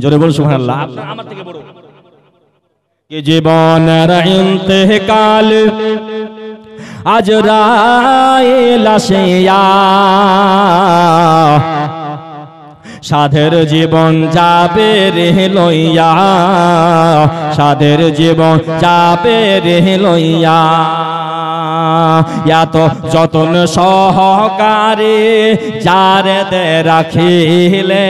জোরে বল সুবহানাল্লাহ। আমার থেকে বড় कि জীবনের ইন্তেকাল আজরাইল আসিয়া সাধের জীবন যাবে রে লইয়া, সাধের জীবন যাবে রে লইয়া। এত যতন সহকারে যারে দে রাখিলে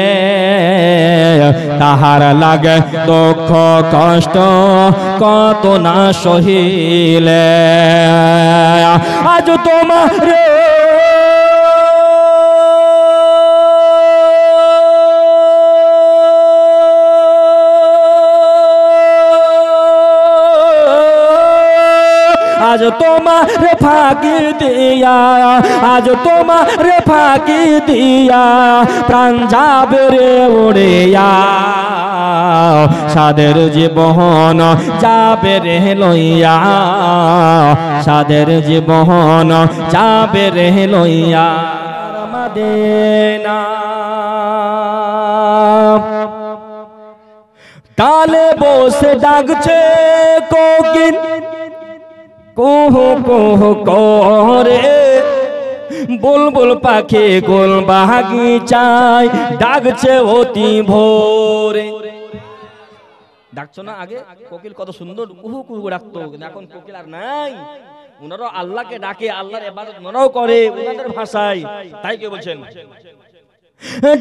তাহার লাগে দুঃখ কষ্ট কত না সহিলে। আজ তোমার আজ তোমার ফাঁকি দিয়া, আজ তোমার ফাঁকি দিয়া প্রাণ যাবে রে উড়িয়া, সাদের জীবন যাবে রে লইয়া, সাদের জীবন যাবে রে লইয়া। মদিনা কালে বসে ডাকছে কোকিল কুহু কুহু করে, বুলবুল পাখি গোল বাগিচায় ডাকছে অতি ভোরে। ডাকছো না আগে কোকিল কত সুন্দর কুহু কুহু ডাকতো, এখন কোকিল আর নাই। ওনারাও আল্লাহকে ডাকে, আল্লাহর ইবাদত ওনারাও করে ওনাদের ভাষায়। তাই কে বলছেন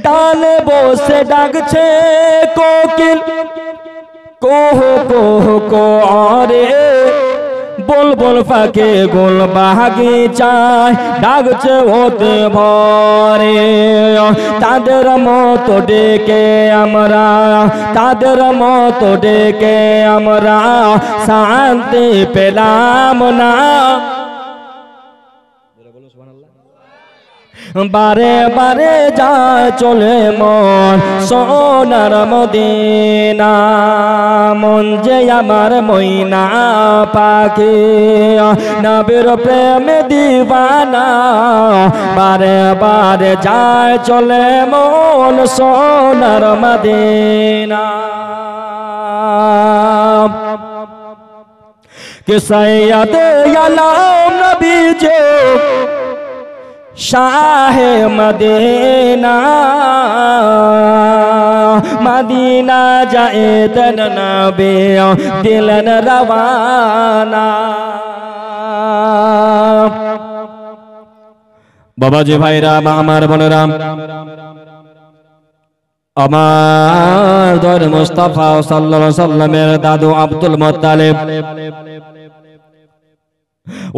ডালে বসে ডাকছে কোকিল কুহু কুহু করে, বুলবুল পাখি গোল বাগিচায় ডাকছে ওতে ভরে। তাদের মতো ডেকে আমরা, তাদের মতো ডেকে আমরা শান্তি পেলাম না। বারে বারে যায় চলে মন সোনার মদিনা, মন যে আমার ময়না পাখি নবীর প্রেমে দিবানা। বারে বারে যায় চলে মন সোনার মদিনা। कि सैयद आलम नबी जो शाह मदीना, मदीना जाए तन नबी दिलन रवाना। बाबा जी भाई राम আমার বোনেরা, আমার দর মুস্তাফা সাল্লাল্লাহু আলাইহি সাল্লামের দাদু আব্দুল মুত্তালিব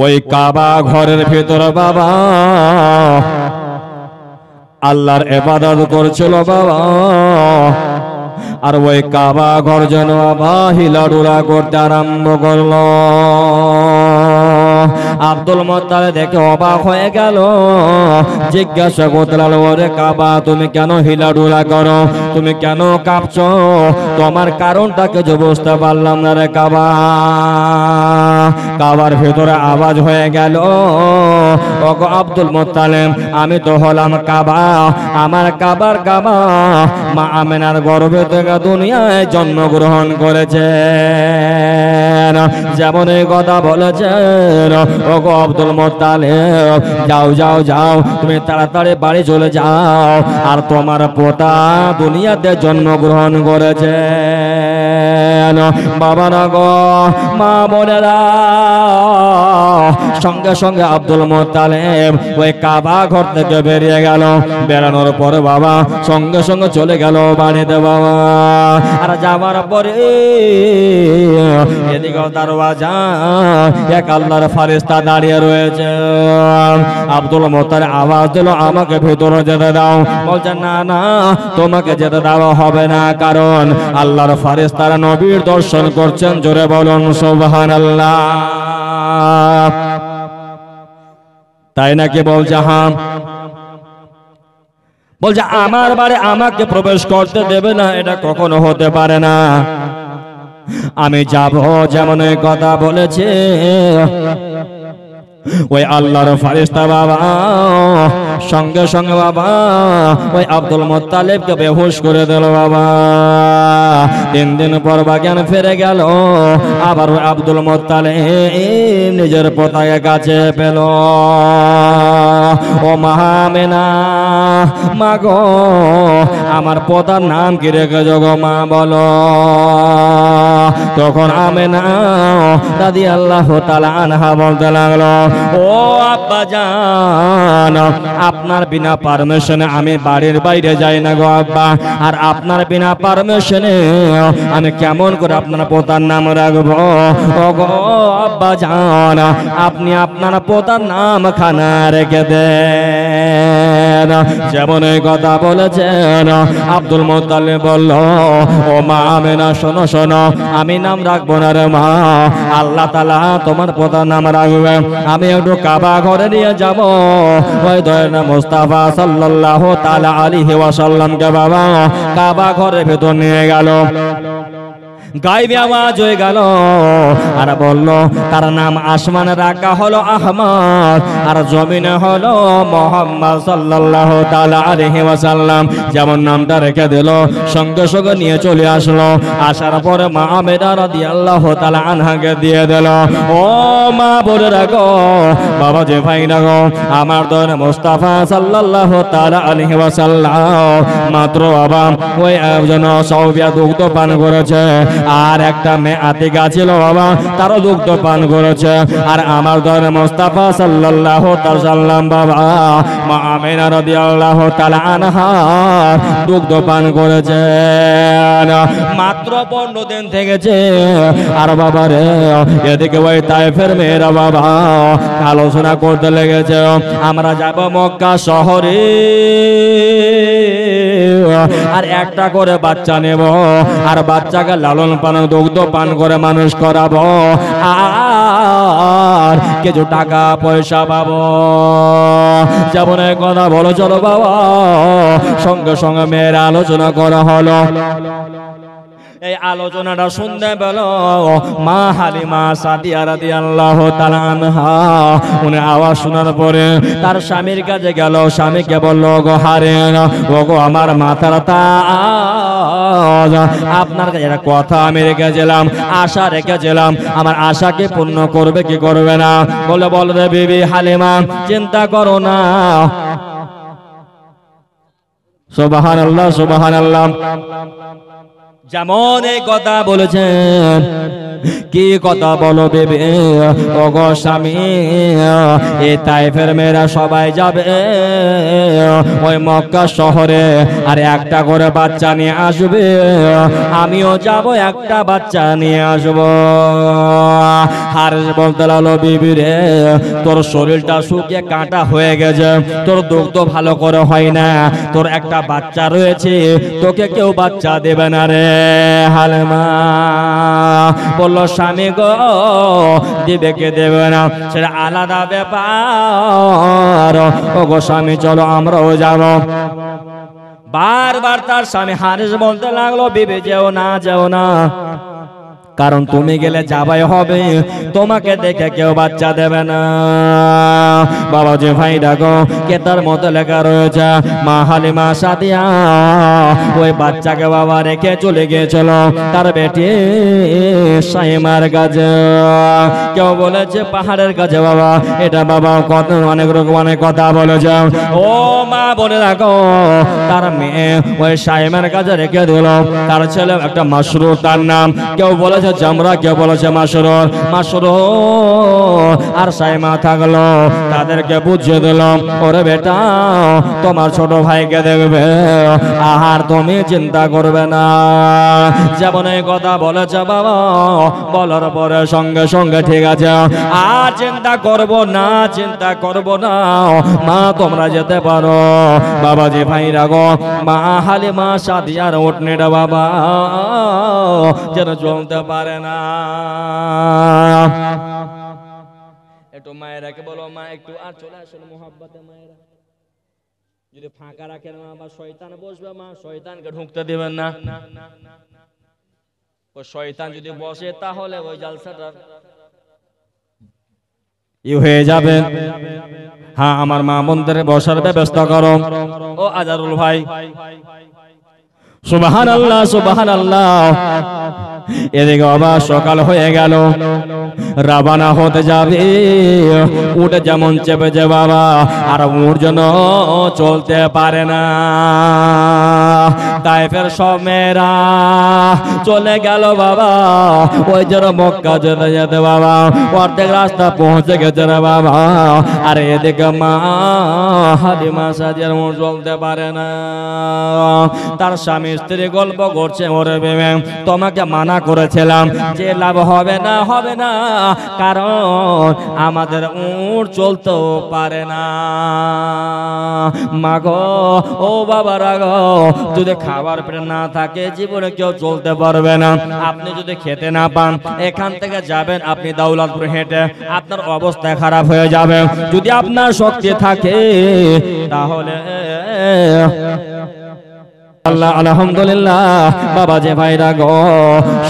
ওই কাবা ঘরের ভিতর বাবা আল্লাহর ইবাদত করছিল বাবা। আর ওই কাবা ঘর যেন হিলাডুলা করতে আরম্ভ করলো। আব্দুল মুত্তালিব দেখে অবাক হয়ে গেল, জিজ্ঞাসা করতে লাগলো, ওরে কাবা তুমি কেন হিলাডুলা করো, তুমি কেন কাঁপছো, তোমার কারণটা কিছু বুঝতে পারলাম না রে কাবা। কাবার ভেতরে আওয়াজ হয়ে গেল, ওগো আব্দুল মুত্তালিব আমি তো হলাম কাবা, আমার কাবার কাবা মা আমেনার গর্ভে থেকে দুনিয়ায় জন্মগ্রহণ করেছেন। যেমন এই কথা বলেছেন, ওগো আব্দুল মুত্তালিব যাও যাও যাও তুমি তাড়াতাড়ি বাড়ি চলে যাও, আর তোমার পোতা দুনিয়াতে জন্মগ্রহণ করেছেন। বাবারা গো মা বোনেরা, সঙ্গে সঙ্গে আব্দুল মুত্তালিব ওই কাবা ঘর থেকে বেরিয়ে গেল। বেরানোর পরে বাবা সঙ্গে সঙ্গে চলে গেল বাড়িতে বাবা। আর যাবার পরে এদিকে দরওয়াজা এক আল্লাহর ফেরেশতা দাঁড়িয়ে রয়েছে। আব্দুল মুত্তালিব আওয়াজ দিল, আমাকে ভেতরে যেতে দাও। বলছে না না তোমাকে যেতে দেওয়া হবে না, কারণ আল্লাহর ফেরেশতারা নবীর দর্শন করছেন। জোরে বলুন সুবহানাল্লাহ। তাই নাকি? বলছে হ্যাঁ। বলছে আমার বাড়ি আমাকে প্রবেশ করতে দেবে না, এটা কখনো হতে পারে না। আমি যাব, যেমন কথা বলেছে ওই আল্লাহর ফারিস্তা বাবা সঙ্গে সঙ্গে বাবা ওই আব্দুল মুত্তালিবকে বেহুশ করে দিল বাবা। 3 দিন পর জ্ঞান ফিরে গেল। আবার ওই আব্দুল মুত্তালিব নিজের পোতাকে কাছে পেল। ও মা আমেনা, মা গো আমার পোতার নাম কি রেখেছো গো মা বলো। তখন আমেনা রাদিয়াল্লাহু তাআলা আনহা বলতে লাগলো, ও আব্বা জান, আপনার বিনা পারমিশনে আমি বাড়ির বাইরে যাই না গো আব্বা। আর আপনার বিনা পারমিশনে আমি কেমন করে আপনার পোতার নাম রাখবো। ও গো আব্বা জান, আপনি আপনার পোতার নাম খানা রেখে দেন। যেমন এই কথা বলেছেন আব্দুল মুত্তালিব বলল, ও মা আমেনা শোনো শোনো, আমি নাম রাখবো না রে মা, আল্লাহ তাআলা তোমার পোতার নাম রাখবে। আমি একটু কাবা ঘরে নিয়ে যাব। ওই দয়ার মুস্তাফা সাল্লাল্লাহু তাআলা আলাইহি ওয়াসাল্লামকে বাবা কাবা ঘরের ভেতর নিয়ে গেল। গায়েবী আওয়াজ হয়ে গেল আর বলল, তার নাম আসমানে রাখা হলো আহমদ, আর জমিনে হলো মুহাম্মদ সাল্লাল্লাহু তাআলা আলাইহি ওয়াসাল্লাম। যেমন নামটা রেখে দিল, সঙ্গে সঙ্গে নিয়ে চলে আসলো। আসার পরে মা আমেনা রাদিয়াল্লাহু তাআলা আনহাকে দিয়ে দিল। ও মা বলে রাখো বাবা, যে ভাই রাখো, আমার দয়ার মুস্তাফা সাল্লাল্লাহু তাআলা আলাইহি ওয়াসাল্লাম মাত্র বাবা ওই একজন সাহাবিয়া দুগ্ধ পান করেছে, আর একটা মেয়ে আতিকা ছিল বাবা, তারও দুগ্ধ পান করেছে। আর আমার দয়ার মুস্তাফা সাল্লাল্লাহু তাআলা সাল্লাম বাবা মা আমেনা রাদিয়াল্লাহু তাআলা আনহা দুগ্ধ পান করেছে। মাত্র 15 দিন থেকেছে। আর বাবা রে এদিকে ওই তায়েফের মেয়েরা বাবা আলোচনা করতে লেগেছে, আমরা যাব মক্কা শহরে, আর একটা করে বাচ্চা নেব, আর বাচ্চাকে লালন পালন দুগ্ধ পান করে মানুষ করাবো, আর কিছু টাকা পয়সা পাবো। যেমন কথা বলো চলো বাবা। সঙ্গে সঙ্গে মেয়েরা আলোচনা করা হলো। এই আলোচনাটা শুনতে পেল মা হালিমা সাদিয়া রাদিয়াল্লাহু তাআলা আনহা। উনি আওয়াজ শোনার পরে তার স্বামীর কাছে গেল। স্বামীকে বলল, গো হারেন, ওগো আমার মাথার তাজ, আপনার কাছে একটা কথা আমি রেখেছিলাম, আশা রেখেছিলাম, আমার আশাকে পূর্ণ করবে কি করবে না? বলে, বল রে বিবি হালিমা, চিন্তা করো না। সুবহানাল্লাহ সুবহানাল্লাহ। যেমন এই কথা বলেছেন, কি কথা বলো বেবে, ওগো স্বামী, এই তায়েফের মেয়েরা সবাই যাবে ওই মক্কা শহরে, আর একটা করে বাচ্চা নিয়ে আসবে, আমিও যাব একটা বাচ্চা নিয়ে আসবো। হারেস বলতে লাগলো, বিবি রে, তোর শরীরটা শুকিয়ে কাঁটা হয়ে গেছে, তোর দুগ্ধ ভালো করে হয় না, তোর একটা বাচ্চা রয়েছে, তোকে কেউ বাচ্চা দেবে না রে হালিমা। বললো, স্বামী গো, দিবে কে দেবে না সেটা আলাদা ব্যাপার। ও গো স্বামী, চলো আমরাও যাব। বারবার তার স্বামী হারেস বলতে লাগলো, বিবি যেও না, যেও না, কারণ তুমি গেলে যাবাই হবে, তোমাকে দেখে কেউ বাচ্চা দেবে না। বাবা যে ভাই দেখো কে তার মতো লেখা রয়েছে, মা হালিমা সাদিয়া ওই বাচ্চাকে বাবা রেখে চলে গিয়েছিল তার বেটি সাইমার কাছে। কেউ বলেছে পাহাড়ের কাছে বাবা, এটা বাবা কত অনেক রকম অনেক কথা বলেছে। ও মা বলে রাখো, তার মেয়ে ওই সাইমার কাছে রেখে দিল। তার ছেলে একটা মাসরুর, তার নাম। কেউ বলেছে জামরা, কেউ বলেছে মাসরুর। মাসরুর আর সাইমা থাকলো, তাদেরকে বুঝিয়ে দিলাম, ওরে বেটা, তোমার ছোট ভাইকে দেখবে, আর তুমি চিন্তা করবে না। যেমন এই কথা বলেছে বাবা, বলার পরে সঙ্গে সঙ্গে ঠিক আছে, আর চিন্তা করব না, চিন্তা করব না, মা তোমরা যেতে পারো। বাবাজি ভাই রাগো, মা হালিমা সাদিয়ার উঠনিটা বাবা যেন চলতে পারে না। একটু মায়েরাকে বলো, মা একটু আর চলে আসুন মোহাব্বতে। মায়েরা যদি ফাঁকা রাখেন মা, আবার শয়তান বসবে, মা শয়তানকে ঢুকতে দিবেন না। ওই শয়তান যদি বসে তাহলে ওই জালসাটা হয়ে যাবে। হ্যাঁ, আমার মা বোনদের বসার ব্যবস্থা করো। ও আজারুল ভাই, সুবহানাল্লাহ সুবহানাল্লাহ। এদিকে আবার সকাল হয়ে গেল, রাবানা হতে যাবে। উঠে যেমন চেপেছে বাবা, আর উঠ যেন চলতে পারে না। তাইফের সব মেয়েরা চলে গেল বাবা, ওই যেন মক্কা যেতে যেতে বাবা অর্ধেক রাস্তা পৌঁছে গেছে রে বাবা। আর এদিকে মা হালিমা সাদিয়ার উঠ চলতে পারে না। তার স্বামী স্ত্রী গল্প করছে, ওরে বেবে তোমাকে মানা করেছিলাম যে লাভ হবে না, হবে না, কারণ আমাদের উট চলতেও পারে না। মাগো ও বাবারা গো, যদি খাবার পেটে না থাকে জীবনে কেউ চলতে পারবে না। আপনি যদি খেতে না পান, এখান থেকে যাবেন আপনি দৌলতপুর হেঁটে, আপনার অবস্থা খারাপ হয়ে যাবে। যদি আপনার শক্তি থাকে তাহলে আল্লাহ আলহামদুলিল্লাহ। বাবা যে ভাইরা গো,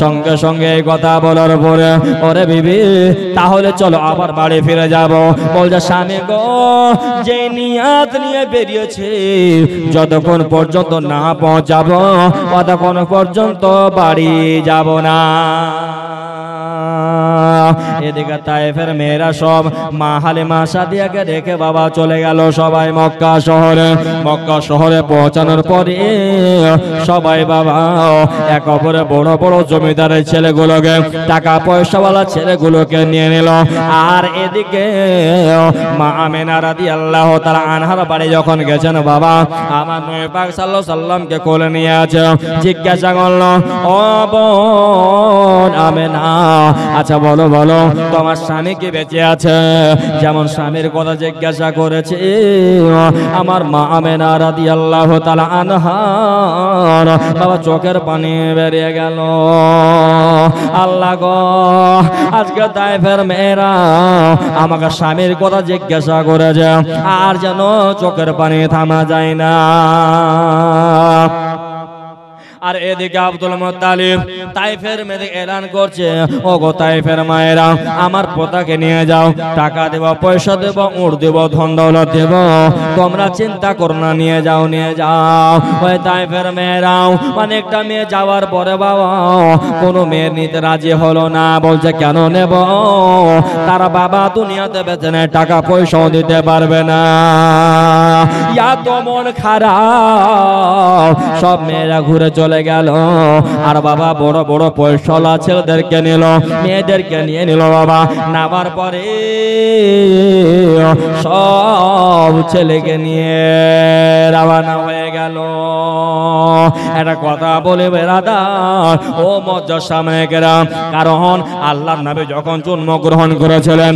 সঙ্গে সঙ্গে এই কথা বলার পরে ওরে বিবি তাহলে চলো আবার বাড়ি ফিরে যাব। বলছে স্বামী গো, যে নিয়াত নিয়ে বেরিয়েছে যতক্ষণ পর্যন্ত না পৌঁছাবো ততক্ষণ পর্যন্ত বাড়ি যাব না। এদিকে তায়েফের মেয়েরা সব মা হালিমা সাদিয়াকে রেখে বাবা চলে গেল সবাই মক্কা শহরে। মক্কা শহরে পৌঁছানোর পরে সবাই বাবা এক অপরে বড় বড় জমিদারের ছেলেগুলোকে, টাকা পয়সাওয়ালা ছেলেগুলোকে নিয়ে নিল। আর এদিকে মা আমিনা রাদিয়াল্লাহু তাআলা আনহার বাড়ি যখন গেছেন বাবা, আমার নবী পাক সাল্লাল্লাহু আলাইহি সাল্লামকে কোলে নিয়ে আছে। জিজ্ঞাসা করলো, ও বোন আমিনা, আচ্ছা বলো বলো তোমার স্বামী কি বেঁচে আছে? যেমন স্বামীর কথা জিজ্ঞাসা করেছে, আমার মা আমিনা রাদিয়াল্লাহু তাআলা আনহার বাবা চোখের পানি বেরিয়ে গেল। আল্লাহ গো, আজকে তায়েফের মেয়েরা আমাকে স্বামীর কথা জিজ্ঞাসা করেছে, আর যেন চোখের পানি থামা যায় না। আর এদিকে আব্দুল মুত্তালিব তাইফের মেয়েদের এলান করছে, ও গো তাইফের মায়েরা, আমার পোতাকে নিয়ে যাও, টাকা দেব, পয়সা দেব, উট দেব, ধন দৌলত দেব, তোমরা চিন্তা করো না, নিয়ে যাও নিয়ে যাও। ওই তাইফের মেয়েরাও অনেকটা মেয়ে যাওয়ার পরে বাবা কোনো মেয়ের নিতে রাজি হলো না। বলছে কেন নেব? তারা বাবা দুনিয়াতে বেঁচে নেয়, টাকা পয়সাও দিতে পারবে না। ইয়া তো মন খারাপ, সব মেয়েরা ঘুরে চলে গেল। আর বাবা বড় বড় পয়সাওয়ালা ছেলেদেরকে নিল, মেয়েদেরকে নিয়ে নিল বাবা। নামার পরে সব ছেলেকে নিয়ে রওনা হয়ে গেল। একটা কথা বলে বেরাদার ও মজ্জার সামনে গেলাম, কারণ আল্লাহর নবী যখন জন্মগ্রহণ করেছিলেন,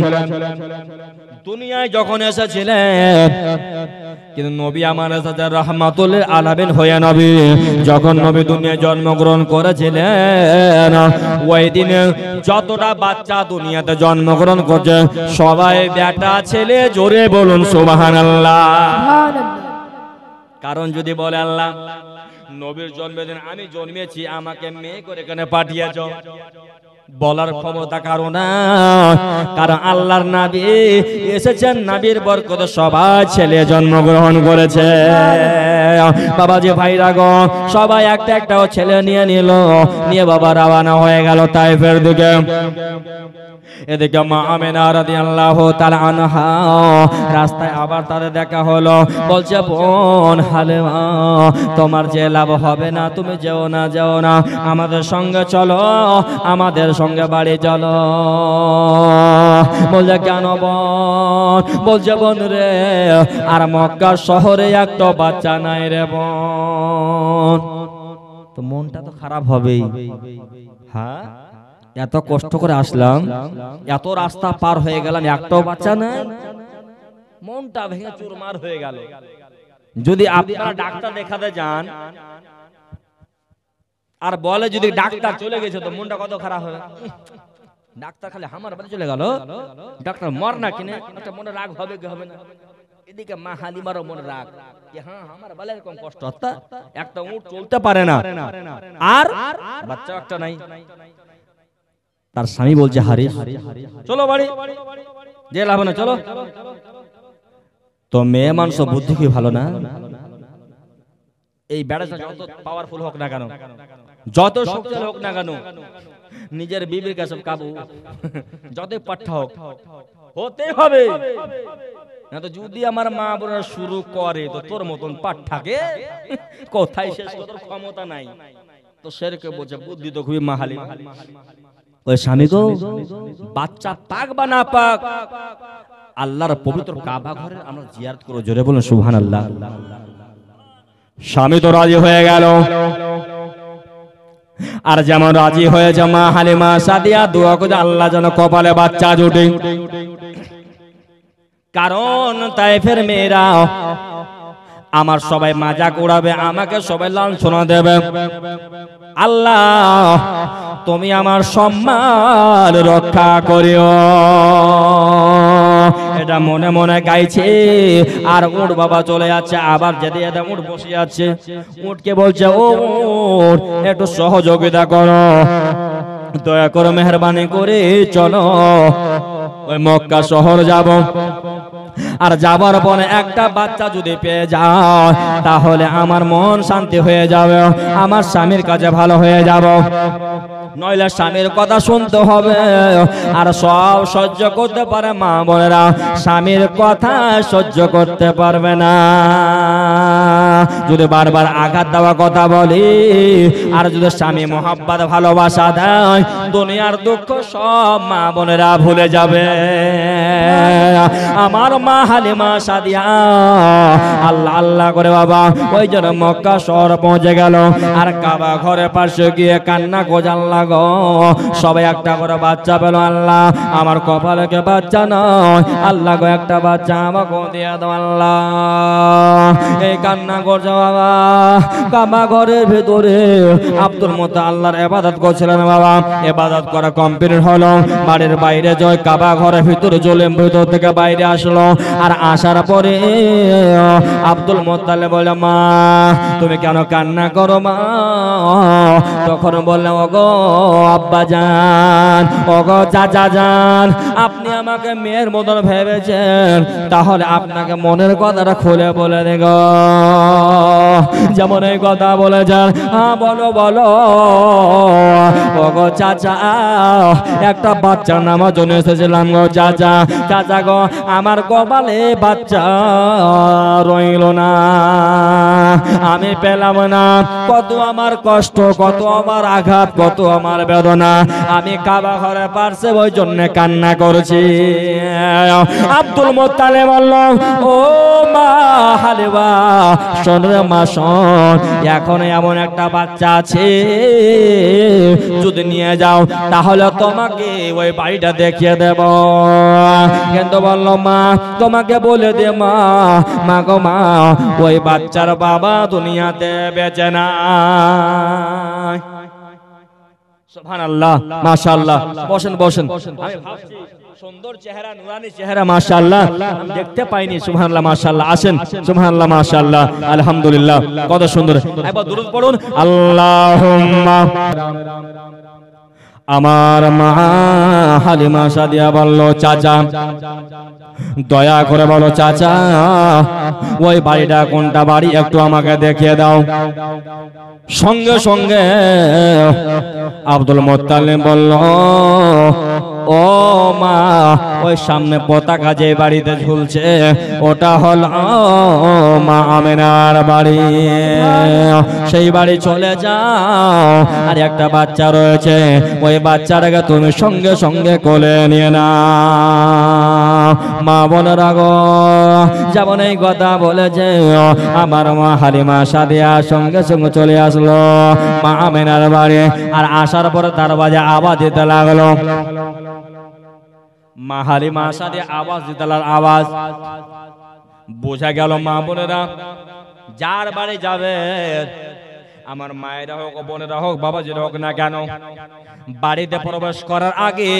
দুনিয়ায় যখন এসেছিলেন, কিন্তু নবী আমার সাথে রাহমাতুল আলামিন হয়ে নবী যখন নবী দুনিয়ায় জন্মগ্রহণ করেছিলেন, ওই দিনে যতটা বাচ্চা দুনিয়াতে জন্মগ্রহণ করছে সবাই বেটা ছেলে, জোরে বলুন সুবহানাল্লাহ। কারণ যদি বলে আল্লাহ নবীর জন্মদিন আমি জন্মেছি, আমাকে মেয়ে করে এখানে পাঠিয়েছ, বলার ক্ষমতা কারো না। কারণ আল্লাহর নবী এসেছেন, নবীর বরকতে সবাই ছেলে জন্মগ্রহণ করেছে। বাবাজি ভাইরা গো, সবাই একটা একটা ছেলে নিয়ে নিল, নিয়ে বাবা রওনা হয়ে গেল তাইফের দিকে। এদিকে মা আমিনা রাদিয়াল্লাহু তাআলা আনহা রাস্তায় আবার তাদের দেখা হলো। বলছে বোন হালিমা, তোমার যে লাভ হবে না, তুমি যেও না, যেও না, আমাদের সঙ্গে চলো, আমাদের সঙ্গে বাড়ি চলো। বলছে কেন বোন? বলছে বোন রে, আর মক্কা শহরে একটা বাচ্চা নাই রে বোন। তো মনটা তো খারাপ হবেই। হ্যাঁ, এত কষ্ট করে আসলাম, এত রাস্তা পার হয়ে গেলাম, একটাও বাচ্চা নাই, মনটা ভেঙে চুরমার হয়ে গেল। যদি আপনারা ডাক্তার দেখাতে যান আর বলে যদি ডাক্তার চলে গেছে, তো মনটা কত খারাপ হবে। ডাক্তার খালি আমার বাড়ি চলে গেল, ডাক্তার মর না কিনে একটা মনে রাগ হবে কি হবে না? এদিকে মা হালিমারও মনে রাগ, হ্যাঁ আমার বালে এরকম কষ্ট, একটা উট চলতে পারে না, আর বাচ্চা একটা নাই। তার স্বামী বলছে হারিস চলো বাড়ি, যে লাভ না চলো। তো মেয়ে মানুষ বুদ্ধি কি ভালো না, এই বেড়াটা যত পাওয়ারফুল হোক না কেন, যত শক্তিশালী হোক না কেন, নিজের বিবির কাছে কাবু যত পাঠা হোক হতে হবে না। তো যদি আমার মা বোনেরা শুরু করে তো তোর মতন পাঠাকে কোথায় শেষ করার ক্ষমতা নাই। তো সেরকে বলছে বুদ্ধি তো খুবই মাহালি। ওই স্বামী গো, বাচ্চা পাক বা না পাক, আল্লাহর পবিত্র কাবা ঘরে আমরা জিয়ারত করব, জোরে বলুন সুবহানাল্লাহ। স্বামী তো রাজি হয়ে গেল, আর যেমন রাজি হয়েছে মা হালিমা সাদিয়া দোয়া করে আল্লাহ যেন কপালে বাচ্চা জুটে। কারণ তায়েফের মেয়েরা আমার সবাই মজাক উড়াবে, আমাকে সবাই লাঞ্ছনা দেবে। আল্লাহ তুমি আমার সম্মান রক্ষা করিও, এটা মনে মনে গাইছে। আর উট বাবা চলে যাচ্ছে, আবার যদি এটা উট বসে যাচ্ছে, উটকে বলছে ও উট একটু সহযোগিতা করো, দয়া করো মেহরবানি করে চলো ওই মক্কা শহর যাব। আর যাবার পরে একটা বাচ্চা যদি পেয়ে যায় তাহলে আমার মন শান্তি হয়ে যাবে, আমার স্বামীর কাছে ভালো হয়ে যাব। নইলে স্বামীর কথা শুনতে হবে, আর সব সহ্য করতে পারে মা বোনেরা, স্বামীর কথা সহ্য করতে পারবে না। যদি বারবার আঘাত দেওয়া কথা বলি, আর যদি স্বামী মোহাব্বত ভালোবাসা দেয়, দুনিয়ার দুঃখ সব মা বোনেরা ভুলে যাবে। আমার মা হালিমা সাদিয়া আল্লাহ আল্লাহ করে বাবা ওই জন্য মক্কা শহর পৌঁছে গেল। আর কাবা ঘরে পাশে গিয়ে কান্না গোজাল লাগো, সবাই একটা করে বাচ্চা পেল। আল্লাহ আমার কপালে কে বাচ্চা নয়, আল্লাহ গো একটা বাচ্চা আমাকে দিয়ে দাও আল্লাহ। এই কান্না করছে বাবা। কাবা ঘরের ভেতরে আব্দুল মুত্তালিব আল্লাহর ইবাদত করছিলেন বাবা। ইবাদত করা কমপ্লিট হলো, বাড়ির বাইরে জয় কাবা ঘরের ভিতরে চলে ভিতর থেকে বাইরে আসলো। আর আসার পরে আব্দুল মুত্তালিব বলে মা তুমি কেন কান্না করো মা? তখন বললাম ওগো আব্বা জান, ওগো চাচা জান, আপনি আমাকে মেয়ের মতন ভেবেছেন, তাহলে আপনাকে মনের কথাটা খুলে বলে দেব। যেমন এই কথা বলে যান, হ্যাঁ বলো বলো। ওগো চাচা একটা বাচ্চা নামার জন্য এসেছিলাম গো চাচা। চাচা গো আমার কপালে বাচ্চা রইল না, আমি পেলাম না। কত আমার কষ্ট, কত আমার আঘাত, কত আমার বেদনা, আমি কাবা ঘরে পারছে ওই জন্য কান্না করছি। আব্দুল মুত্তালিব বলল ও মা হালিমা শোন রে মা শোন, এখন এমন একটা বাচ্চা আছে, যদি নিয়ে যাও তাহলে তোমাকে ওই বাড়িটা দেখিয়ে দেব। কিন্তু বলল মা তোমাকে বলে দে মা, মা গো মা ওই বাচ্চার বাবা দুনিয়াতে বেঁচে না। সুবহানাল্লাহ মাশাআল্লাহ। বসেন বসেন। আমি ভাবছি সুন্দর চেহারা, নুরানি চেহারা, মাশাআল্লাহ আমি দেখতে পাইনি। সুবহানাল্লাহ মাশাআল্লাহ। আসেন সুবহানাল্লাহ মাশাআল্লাহ আলহামদুলিল্লাহ, কত সুন্দর। একবার দুরূদ পড়ুন আল্লাহুম্মা। আমার মা হালিমা সাদিয়া বলল চাচা দয়া করে বলো চাচা ওই বাড়িটা কোনটা বাড়ি একটু আমাকে দেখিয়ে দাও। সঙ্গে সঙ্গে আব্দুল মুত্তালিব বলল ও মা ওই সামনে পতাকা যে বাড়িতে ঝুলছে ওটা হলো মা আমেনার বাড়ি, সেই বাড়ি চলে যাও। আর একটা বাচ্চা রয়েছে, ওই বাচ্চাটাকে তুমি সঙ্গে সঙ্গে কোলে নিয়ে না। মা বোনেরা গো যেমন এই কথা বলেছে, আমার মা হালিমা সাদিয়া সঙ্গে সঙ্গে চলে আসলো মা আমেনার বাড়ি। আর আসার পরে দরওয়াজা আওয়াজ দিতে লাগলো। মা হালিমা সাদিয়া আওয়াজ দিতে লাগলো, আওয়াজ বোঝা গেল মা বোনেরা যার বাড়ি যাবে, আমার মায়েরা হোক বোনেরা হোক বাবাজিরা হোক না কেন, বাড়িতে প্রবেশ করার আগে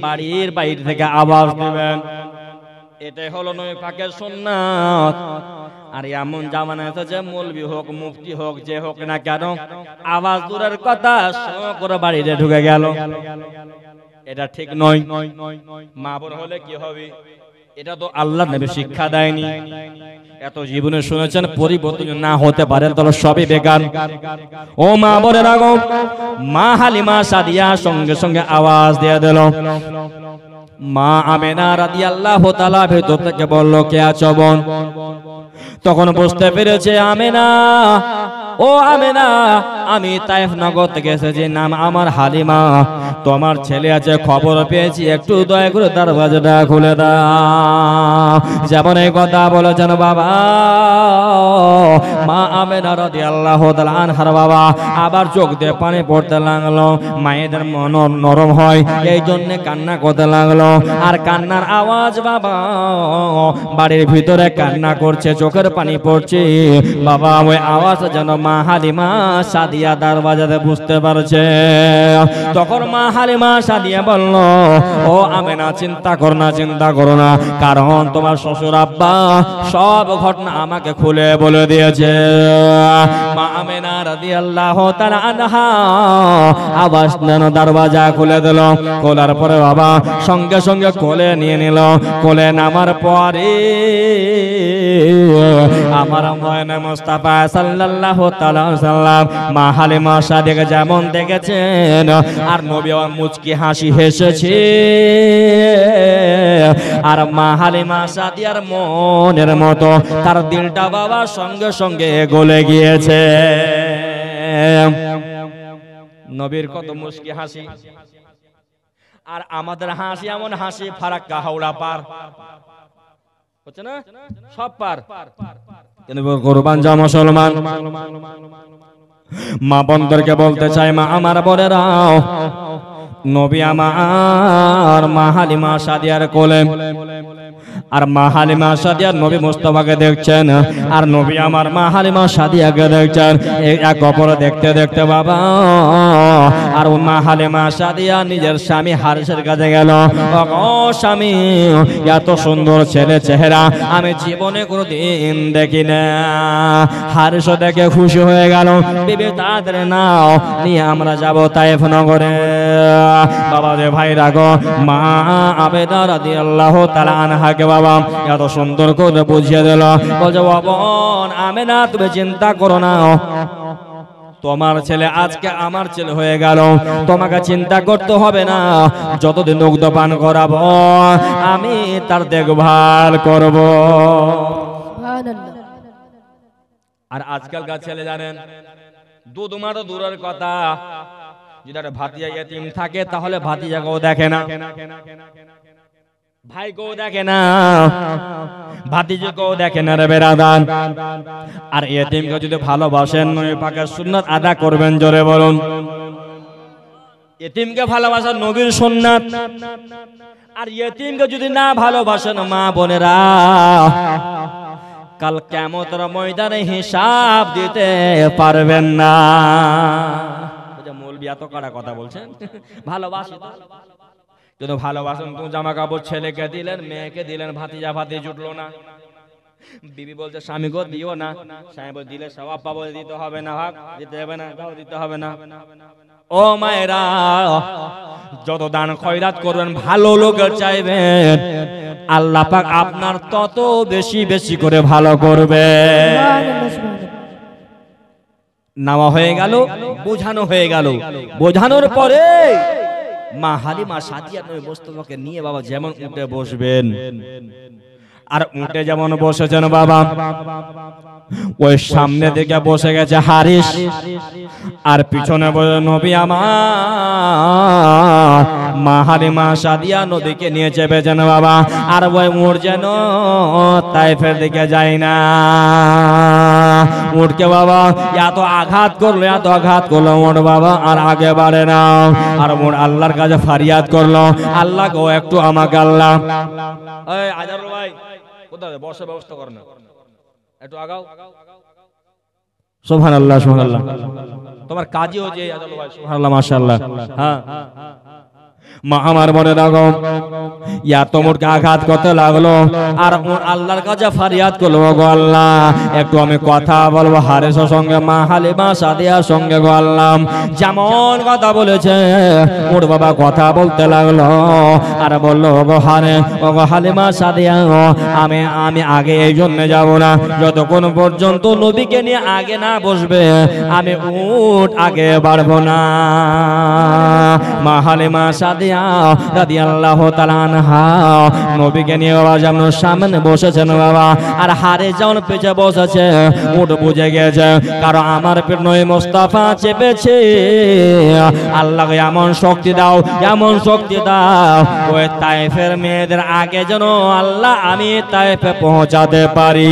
বাড়ির বাইরে থেকে আওয়াজ দিবেন। এটাই হলো নবী পাকের সুন্নাত। আর এমন জামানায় তো যে মৌলবি হোক মুফতি হোক যে হোক না কেন আওয়াজ দূরের কথা করে বাড়িতে ঢুকে গেল, এটা ঠিক নয়। মা বোন হলে কি হবে, এটা তো আল্লাহ নবী শিক্ষা দেয়নি। এত জীবনে শুনেছেন, পরিবর্তন না হতে পারেন তাহলে সবই বেকার। ও মা বোনের আগো, মা হালিমা সাদিয়া সঙ্গে সঙ্গে আওয়াজ দিয়ে দিল। মা আমেনা রাদিয়াল্লাহু তাআলা ভেতর থেকে বলল, কে আছো বোন? তখন বুঝতে পেরেছে আমেনা, ও আমেনা, আমি তায়েফ নগর থেকে এসেছি, নাম আমার হালিমা, তোমার ছেলে আছে, খবর পেয়েছি, একটু দয়া করে দরজাটা খুলে দাও। যেমন এই কথা বলেছেন বাবা, মা আমেনা রাদিয়াল্লাহু তাআলা আনহার বাবা আবার চোখ দিয়ে পানি পড়তে লাগলো। মায়েদের মন নরম হয়, এই জন্য কান্না করতে লাগলো। আর কান্নার আওয়াজ বাবা বাড়ির ভিতরে কান্না করছে, চোখের পানি পড়ছে বাবা। ওই আওয়াজ যেন মা হালিমা সাদিয়া দরজাতে বুঝতে পারছে। তখন মা হালিমা সাদিয়া বলল, ও আমেনা, চিন্তা করো না, চিন্তা করো না, কারণ তোমার শ্বশুর আব্বা সব ঘটনা আমাকে খুলে বলে দিয়েছে। মা আমেনা রাদিয়াল্লাহু তাআলা আনহা আওয়াজ যেন দরজা খুলে দিল। খোলার পরে বাবা সঙ্গে সঙ্গে কোলে নিয়ে নিল। কোলে নামার পরে আমার ময়না মুস্তাফা সাল্লাল্লাহু তাআলা সাল্লাম মা হালিমা সাদিয়াকে যেমন দেখেছেন, আর নবী মুচকি হাসি হেসেছে। আর মা হালিমা সাদিয়ার মনের মতো তার দিলটা বাবা সঙ্গে সঙ্গে গলে গিয়েছে। নবীর কত মুচকি হাসি, আর আমাদের হাসি এমন হাসি ফারাক্কা হাওড়া পার হচ্ছে না, সব পার। কিন্তু কুরবান যা মুসলমান মা বোনদেরকে বলতে চাই, মা আমার বোনেরাও, নবী আমার মা হালিমা সাদিয়ার কোলে, আর মা হালিমা সাদিয়া নবী মুস্তাফাকে দেখছেন, আর নবী আমার মা হালিমা সাদিয়াকে দেখছেন। এক অপর দেখতে দেখতে বাবা আর মা হালিমা সাদিয়া নিজের স্বামী হারিসের কাছে গেল। ও স্বামী, এত সুন্দর ছেলে চেহারা আমি জীবনে কোনোদিন দেখি না। হারিস দেখে খুশি হয়ে গেল। বিবি তাদের নাও নিয়ে আমরা যাব তায়েফ নগরে। বাবা রে ভাই রাগো, মা আমেনা রাদিয়াল্লাহু তাআলা আনহাকে বাবা এত সুন্দর করে বুঝিয়ে দিল। বলছে, ও বোন আমেনা, তুমি চিন্তা করো না, তোমার ছেলে আজকে আমার ছেলে হয়ে গেল, তোমাকে চিন্তা করতে হবে না। যতদিন দুগ্ধ পান করাবো আমি তার দেখভাল করব। আর আজকালকার ছেলে জানেন, দুধ মারো দূরের কথা, যদি একটা ভাতিজা ইতিম থাকে তাহলে ভাতিজাকেও দেখে না, ভাইকেও দেখে না, ভাতিজাকেও দেখে না রে বেরাদান। আর ইতিমকে যদি ভালোবাসেন, নবী পাকের সুন্নাত আদা করবেন, জোরে বলুন। ইতিমকে ভালোবাসা নবীর সুন্নাত। আর ইতিমকে যদি না ভালোবাসেন মা বোনেরা, কাল কিয়ামতের ময়দানে হিসাব দিতে পারবেন না। মৌলবি এত কড়া কথা বলছেন, ভালোবাসি কিন্তু ভালোবাসেন, তুমি জামা কাপড় ছেলেকে দিলেন, মেয়েকে দিলেন, ভাতিজা ভাতি জুটলো না। বিবি বলছে স্বামীকে দিও না, স্বামী বলছে দিলে সওয়াব পাবো, দিতে হবে না, ভাগ দিতে হবে না, দাও দিতে হবে না। ও মায়েরা, যত দান খয়রাত করবেন, ভালো লোক চাইবেন, আল্লাহ পাক আপনার তত বেশি বেশি করে ভালো করবে। নামা হয়ে গেল, বোঝানো হয়ে গেল। বোঝানোর পরে মা হালিমা সাদিয়া নবী মুস্তাফাকে নিয়ে বাবা যেমন উঠে বসবেন, আর উঠে যেমন বসেছেন বাবা, ওই সামনে দিকে বসে গেছে হারিস, আর পিছনে বসে নবী আমার মা হালিমা সাদিয়া নবীকে নিয়ে চেপেছেন বাবা। আর ওই উঠ যেন তায়েফের দিকে যায় না। উঠকে বাবা এত আঘাত করলো, এত আঘাত করলো উঠ বাবা, আর আগে বাড়ে না। আর উঠ আল্লাহর কাছে ফরিয়াদ করলো, আল্লাহ গো একটু আমাকে আল্লাহ, এই আজারুল ভাই কোথায় বসার ব্যবস্থা করেন, একটু আগাও। সুবহানাল্লাহ, সুবহানাল্লাহ, তোমার কাজই হচ্ছে আজারুল ভাই, সুবহানাল্লাহ, মাশাআল্লাহ। হ্যাঁ, মা আমার মনে রাখো, ইয়া তোমরকে আঘাত করতে লাগলো আর আল্লাহর কাছে ফারিয়াদ করলো, গো আল্লাহ একটু আমি কথা বলবো হারেসের সঙ্গে, মা হালিমা সাদিয়ার সঙ্গে, গো আল্লাহ। যেমন কথা বলেছে ওর বাবা কথা বলতে লাগলো আর বললো, গো হারে, গো হালিমা সাদিয়া, আমি আগে এই জন্য যাবো না যতক্ষণ পর্যন্ত নবীকে নিয়ে আগে না বসবে আমি উঠ আগে বাড়বো না। মা হালিমা সাদিয়া রাদিয়াল্লাহু তাআলা আনহা নবীকে নিয়ে বাবা যেমন সামনে বসেছেন বাবা, আর হারে যেমন পেছনে বসেছে, উঠ বুঝে গেছে কারণ আমার নবী মুস্তাফা চেপেছে। আল্লাহ এমন শক্তি দাও, এমন শক্তি দাও ওই তায়েফের মেয়েদের আগে যেন আল্লাহ আমি তায়েফে পৌঁছাতে পারি।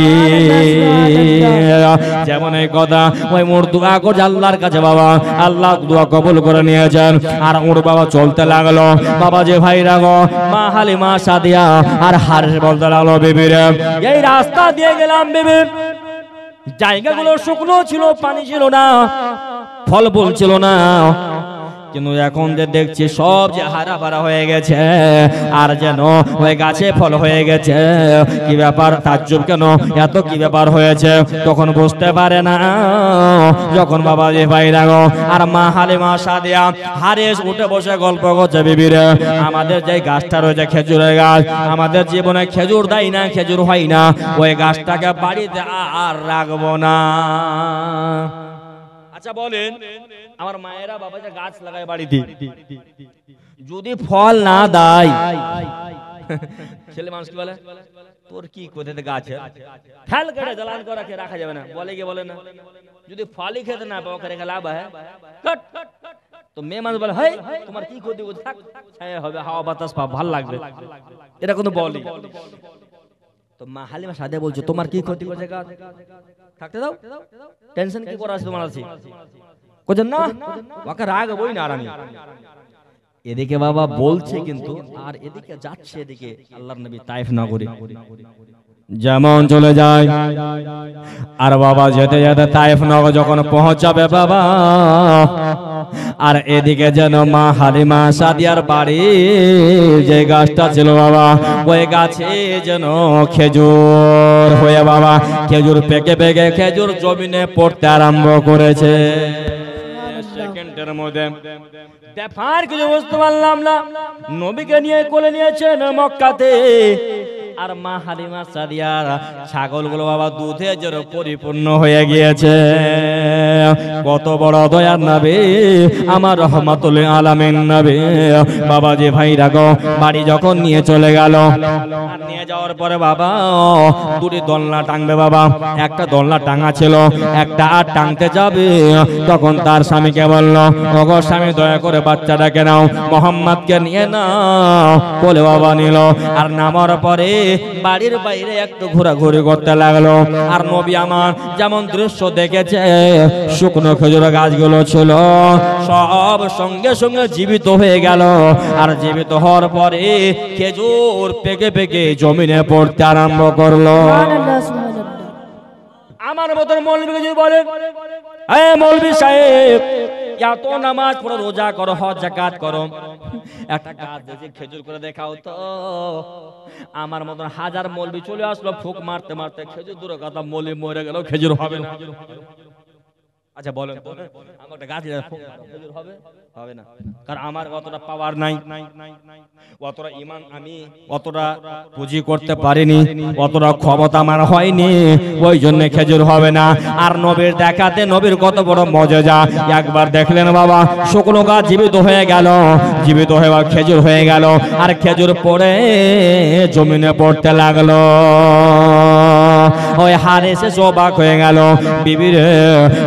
যেমন এই কথা ওই মোর দোয়া করছে আল্লাহর কাছে বাবা, আল্লাহ দোয়া কবুল করে নিয়েছেন। আর ওর বাবা চলতে লাগলো বাবা, যে ভাই রাগো মা হালিমা সাদিয়া আর হারেস বলতে লাগলো, বিবি রে এই রাস্তা দিয়ে গেলাম বিবি, জায়গাগুলো শুকনো ছিল, পানি ছিল না, ফল ফুল ছিল না, কিন্তু এখন যে দেখছি সব যে হারা ভরা হয়ে গেছে আর যেন ওই গাছে ফল হয়ে গেছে। কি ব্যাপার, তাজ্জুব কেন, এত কি ব্যাপার হয়েছে? তখন বুঝতে পারে না। যখন বাবা যে ভাই রাগো আর মা হালিমা সাদিয়া হারেস উঠে বসে গল্প করছে, বিবিরে আমাদের যে গাছটা রয়েছে খেজুরের গাছ, আমাদের জীবনে খেজুর দেয় না, খেজুর হয় না, ওই গাছটাকে বাড়িতে আর রাখবো না। আচ্ছা বলেন, আমার মায়েরা বাবা যে গাছ লাগায় বাড়িতে, যদি ফল না দেয় ছেলে মানুষ কি বলে, তোর কি কোথাতে গাছ ফেল কেটে জ্বালান করে রাখা যাবে না, বলে কি বলে না, যদি ফলই খেতে না পাও রেখে লাভ হয়। তো মেয়ে মানুষ বলে, হয় তোমার কি ক্ষতি থাক হবে, হাওয়া বাতাস পাব ভাল লাগবে, এটা কিন্তু বলি। তো মা হালিমা সাদিয়া বলছে, তোমার কি ক্ষতি করছে গাছ, থাকতে দাও, টেনশন কি করা আছে তোমার আছে, কোজন না ওকে রাগ বই না আরামি। এদিকে বাবা বলছে কিন্তু আর এদিকে যাচ্ছে, এদিকে আল্লাহর নবী তায়েফ নগরে যেমন চলে যায়। আর বাবা যেতে যেতে তায়েফ নগর যখন পৌঁছাবে বাবা, আর এদিকে যেন মা হালিমা সাদিয়ার বাড়ি যে গাছটা ছিল বাবা, ওই গাছে যেন খেজুর হয়ে বাবা খেজুর পেকে পেকে খেজুর জমিনে পড়তে আরম্ভ করেছে। সেকেন্ডের মধ্যে ব্যাপার কিছু বুঝতে পারলাম না, নবীকে নিয়ে কোলে নিয়েছেন মক্কাতে, আর মা হালিমা সাদিয়ার ছাগলগুলো বাবা দুধে যেন পরিপূর্ণ হয়ে গিয়েছে। কত বড় দয়ার নবী আমার রহমাতুল আলামিন নবী। বাবা যে ভাইরা গো বাড়ি যখন নিয়ে চলে গেল, আর নিয়ে যাওয়ার পরে বাবা দুটি দোলনা টাঙবে বাবা, একটা দোলনা টাঙা ছিল, একটা আর টাঙতে যাবে। তখন তার স্বামীকে বলল, ওগো স্বামী দয়া করে বাচ্চাটাকে নাও, মোহাম্মদকে নিয়ে নাও। বলে বাবা নিল, আর নামার পরে বাড়ির বাইরে একটু ঘোরাঘুরি করতে লাগলো। আর নবী আমার যেমন দৃশ্য দেখেছে, শুকনো খেজুর গাছগুলো ছিল সব সঙ্গে সঙ্গে জীবিত হয়ে গেল। আর জীবিত হওয়ার পরে খেজুর পেকে পেকে জমিনে পড়তে আরম্ভ করলো। আমার মতন মৌলবী যদি বলে, মৌলবী সাহেব এত নামাজ পড়ো, রোজা করো, হজ যাকাত করো, একটা গাছ দেখে খেজুর করে দেখাও তো। আমার মতন হাজার মৌলবী চলে আসলো, ফুক মারতে মারতে খেজুর দূরে কথা, মৌলবী মরে গেল, খেজুর হবে না। আচ্ছা বলেন, আমার একটা গাছ খেজুর হবে হবে না, কারণ আমার অতটা পাওয়ার নাই, অতটা ঈমান আমি অতটা পুঁজি করতে পারিনি, অতটা ক্ষমতা আমার হয়নি, ওই জন্য খেজুর হবে না। আর নবীর দেখাতে নবীর কত বড় মজেজা, একবার দেখলেন বাবা শুকনো গাছ জীবিত হয়ে গেল, জীবিত হয়ে খেজুর হয়ে গেল, আর খেজুর পড়ে জমিনে পড়তে লাগলো। ওই হারেসে অবাক হয়ে গেল, বিবির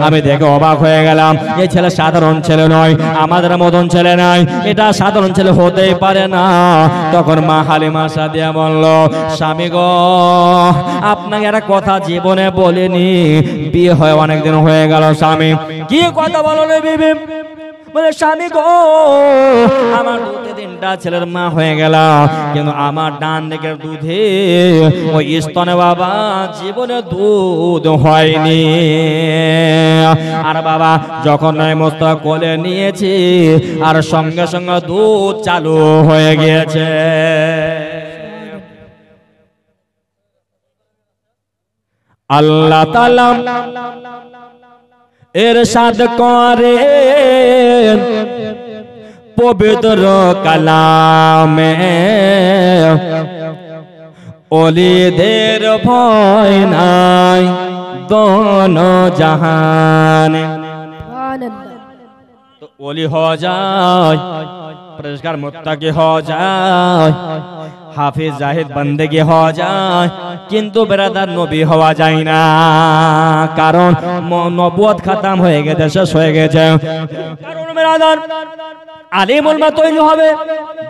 আমি দেখে অবাক হয়ে গেলাম, এই ছেলে সাধারণ ছেলে নয়, আমাদের মতন ছেলে নয়, এটা সাধারণ ছেলে হতেই পারে না। তখন মা হালিমা সাদিয়া বলল, স্বামী গো আপনাকে একটা কথা জীবনে বলিনি, বিয়ে হয় অনেকদিন হয়ে গেল স্বামী। কি কথা বলো রে বিবি? বলে স্বামী গো আমার দুধে 3টা ছেলের মা হয়ে গেল, কিন্তু আমার ডান দিকের দুধে ওই স্তনে বাবা জীবনে দুধ হয়নি। আর বাবা যখন নয় মোস্তফা কোলে নিয়েছি আর সঙ্গে সঙ্গে দুধ চালু হয়ে গিয়েছে। আল্লাহ তাআলা ইরশাদ করে পবিত্র কালামে, ওলিদের ভয় নাই দোনো জাহানে। তো ওলি হওয়া যায়, পরেশগার মুত্তাকি হওয়া যায়, হাফিজ জাহিদ বন্দেগি হওয়া যায়, কিন্তু বেরাদার নবী হওয়া যায় না, কারণ নবুয়ত খতম হয়ে গেছে, শেষ হয়ে গেছে। কারণ বেরাদার আলিমুল মা তৈরি হবে,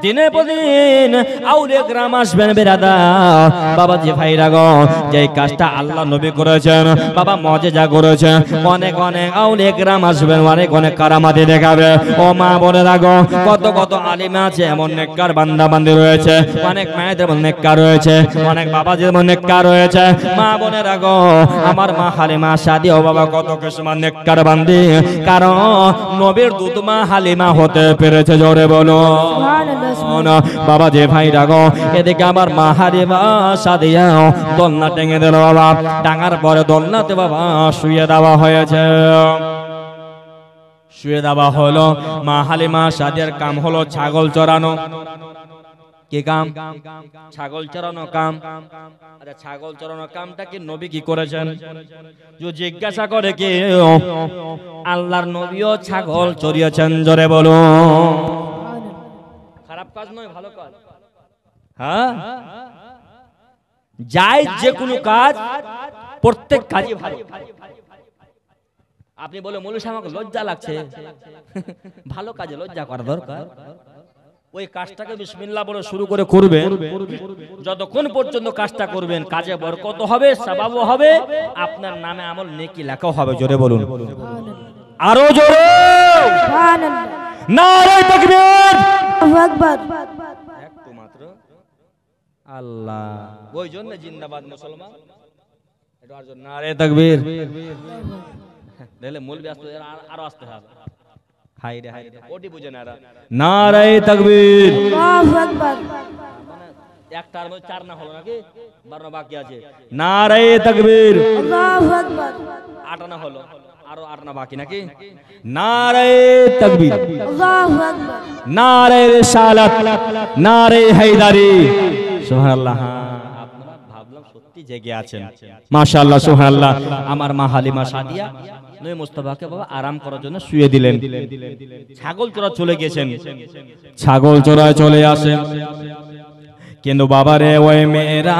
দিনের পর দিন আউলিয়া গ্রাম আসবেন বেরাদার। বাবা জি ভাইরা গো, যে কাজটা আল্লাহ নবী করেছেন, বাবা মুজিজা করেছেন, অনেক অনেক আউলিয়া গ্রাম আসবেন, অনেক অনেক কারামাতি দেখাবে। ও মা বোনেরা গো, কত কত আলিম আছে, এমন নেককার বান্দা বান্দি রয়েছে, অনেক মায়েদের মধ্যে নেককার রয়েছে, অনেক বাবাজির মধ্যে নেককার রয়েছে। মা বোনেরা গো, আমার মা হালিমা সাদিয়া ও বাবা কত কিসমত নেককার বান্দি, কারণ নবীর দুধ মা হালিমা হতে পেরেছে। জোরে বলো বাবা যে ভাইরা গো, এদিকে আমার মা হালিমা সাদিয়া দোলনা টেঙে দিল বাবা, টাঙার পরে দোলনাতে বাবা শুয়ে দেওয়া হয়েছে। শুয়ে দেওয়া হলো, মা হালিমা সাদিয়ার কাম হলো ছাগল চড়ানো। কি কাম? ছাগল চড়ানো কাম। আচ্ছা, ছাগল চড়ানো কামটা কি নবী কি করেছেন? যে জিজ্ঞাসা করে কি আল্লাহর নবীও ছাগল চড়িয়েছেন? জোরে বলো। খারাপ কাজ নয়, ভালো কাজ। হ্যাঁ, যাই যে কোনো কাজ, প্রত্যেক কাজই ভালো। আপনি বলে মৌলভী সাহেব আমাকে লজ্জা লাগছে, ভালো কাজে লজ্জা করা দরকার। ওই কাজটাকে বিসমিল্লাহ বলে শুরু করে করবেন, যতক্ষণ পর্যন্ত কাজটা করবেন কাজে বরকত হবে, সওয়াবও হবে, আপনার নামে আমল নেকি লেখাও হবে। জোরে বলুন, আরো জোরে সুবহানাল্লাহ, নারে তাকবীর, আল্লাহু আকবার। একটু মাত্র আল্লাহ, ওই জন্য জিন্দাবাদ মুসলমান, এটা আর জন্য নারে তাকবীর। দেখলে মৌলভী আসতে আরো আসতে হবে। হাই রে হাই রে, ওটি বুঝে না রা। নারে তাকবীর, আল্লাহু আকবার। একটার মধ্যে 4 না হলো নাকি? 12 বাকি আছে। নারে তাকবীর, আল্লাহু আকবার। 8 না হলো, আরো 8 না বাকি নাকি? নারে তাকবীর, আল্লাহু আকবার। নারে রিসালাত, নারে হায়দারি, সুবহানাল্লাহ। আপনারা ভাবলাম সত্যি জেগে আছেন, মাশাআল্লাহ, সুবহানাল্লাহ। আমার মা হালিমা সাদিয়া নবী মুস্তাফাকে বাবা আরাম করার জন্য শুয়ে দিলেন। ছাগল চোরা চলে গেছেন, ছাগল চোরায় চলে আসেন, কিন্তু বাবারে ওই মেয়েরা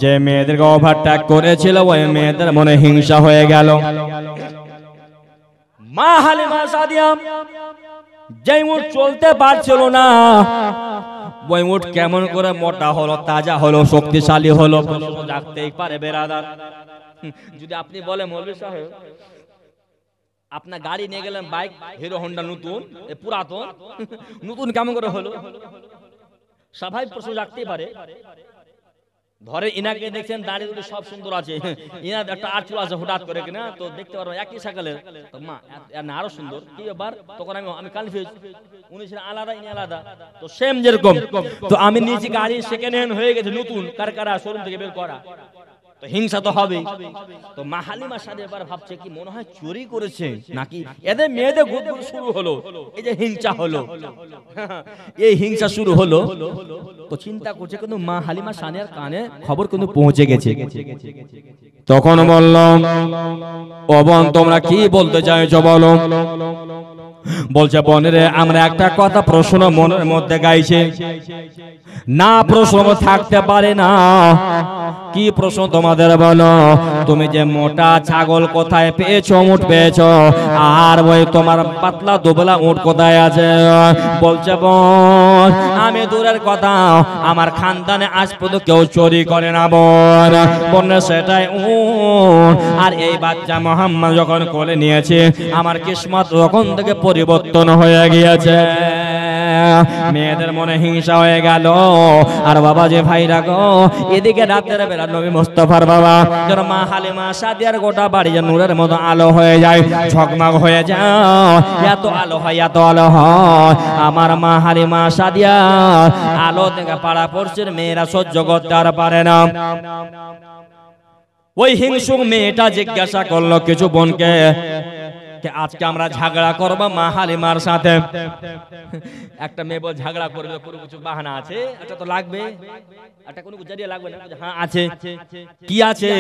যে মেয়েদেরকে ওভারটেক করেছিল, ওই মেয়েদের মনে হিংসা হয়ে গেল। মা হালিমা সাদিয়া যেই উট চলতে পারছিল না, ওই উট কেমন করে মোটা হলো, তাজা হলো, শক্তিশালী হলো, জাগতেই পারে বেরাদার। যদি আপনি বলে মৌলভী সাহেব আপনার গাড়ি নিয়ে গেলেন, বাইক হিরো হোন্ডা নতুন, পুরাতন, নতুন কেমন করে হলো, স্বাভাবিক প্রশ্ন জাগতেই পারে। ধরে ইনাকে দেখছেন দাড়ি দুটো সব সুন্দর আছে, ইনার একটা আঁচল আছে হঠাৎ করে কিনা, তো দেখতে পারবো একই সকালের, তো মা আরো সুন্দর, কি ব্যাপার? তখন আমি কনফিউজ, উনি ছিলেন আলাদা, ইনি আলাদা, তো সেম যেরকম। তো আমি নিয়েছি গাড়ি সেকেন্ড হ্যান্ড হয়ে গেছে, নতুন কারকারা শোরুম থেকে বের করা, তো হিংসা তো হবে। তো মা হালিমা সাদিয়া এবার ভাবছে কি মনে হয় চুরি করেছে নাকি, এদের মেয়েদের গুদগুদ শুরু হলো, এই যে হিংসা হলো, এই হিংসা শুরু হলো। তো চিন্তা করছে, কিন্তু মা হালিমা সাদিয়ার কানে খবর কিন্তু পৌঁছে গেছে। তখন বললাম, ও বোন তোমরা কি বলতে চাইছো বলো। বলছে, বোনেরে আমরা একটা কথা প্রশ্ন মনের মধ্যে গাইছে না, প্রশ্ন থাকতে পারে না, কি প্রশ্ন তোমাদের বলো? তুমি যে মোটা ছাগল কোথায় পেয়েছো, উট পেয়েছো, আর ওই তোমার পাতলা দুবলা উট কোথায় আছে? বলছে বোন আমি দূরের কথা, আমার খানদানে আজ পর্যন্ত কেউ চুরি করে না বোন। বোনের সেটাই উট। আর এই বাচ্চা মোহাম্মদ যখন কোলে নিয়েছে, আমার কিসমত তখন থেকে পরিবর্তন হয়ে গিয়েছে। মেয়েদের মনে হিংসা হয়ে গেল। আর বাবা যে ভাইরা গো, এদিকে রাতের বেলা নবী মুস্তাফার বাবা যেন মা হালিমা সাদিয়ার গোটা বাড়ি যেন নূরের মতো আলো হয়ে যায়, ঝকমক হয়ে যায়। এত আলো হয়, এত আলো হয়। আমার মা হালিমা সাদিয়া আলো থেকে পাড়া পড়ছে, মেয়েরা সহ্য করতে আর পারে না। ওই হিংসুক মেয়েটা জিজ্ঞাসা করলো কিছু বোনকে, আজকে আমরা ঝগড়া করবো মা হালিমার সাথে। একটা মেয়ে বল ঝগড়া করবে, কোনো কিছু বাহানা আছে, এটা তো লাগবে, এটা কোনো জারিয়া লাগবে না। হ্যাঁ আছে। কি আছে?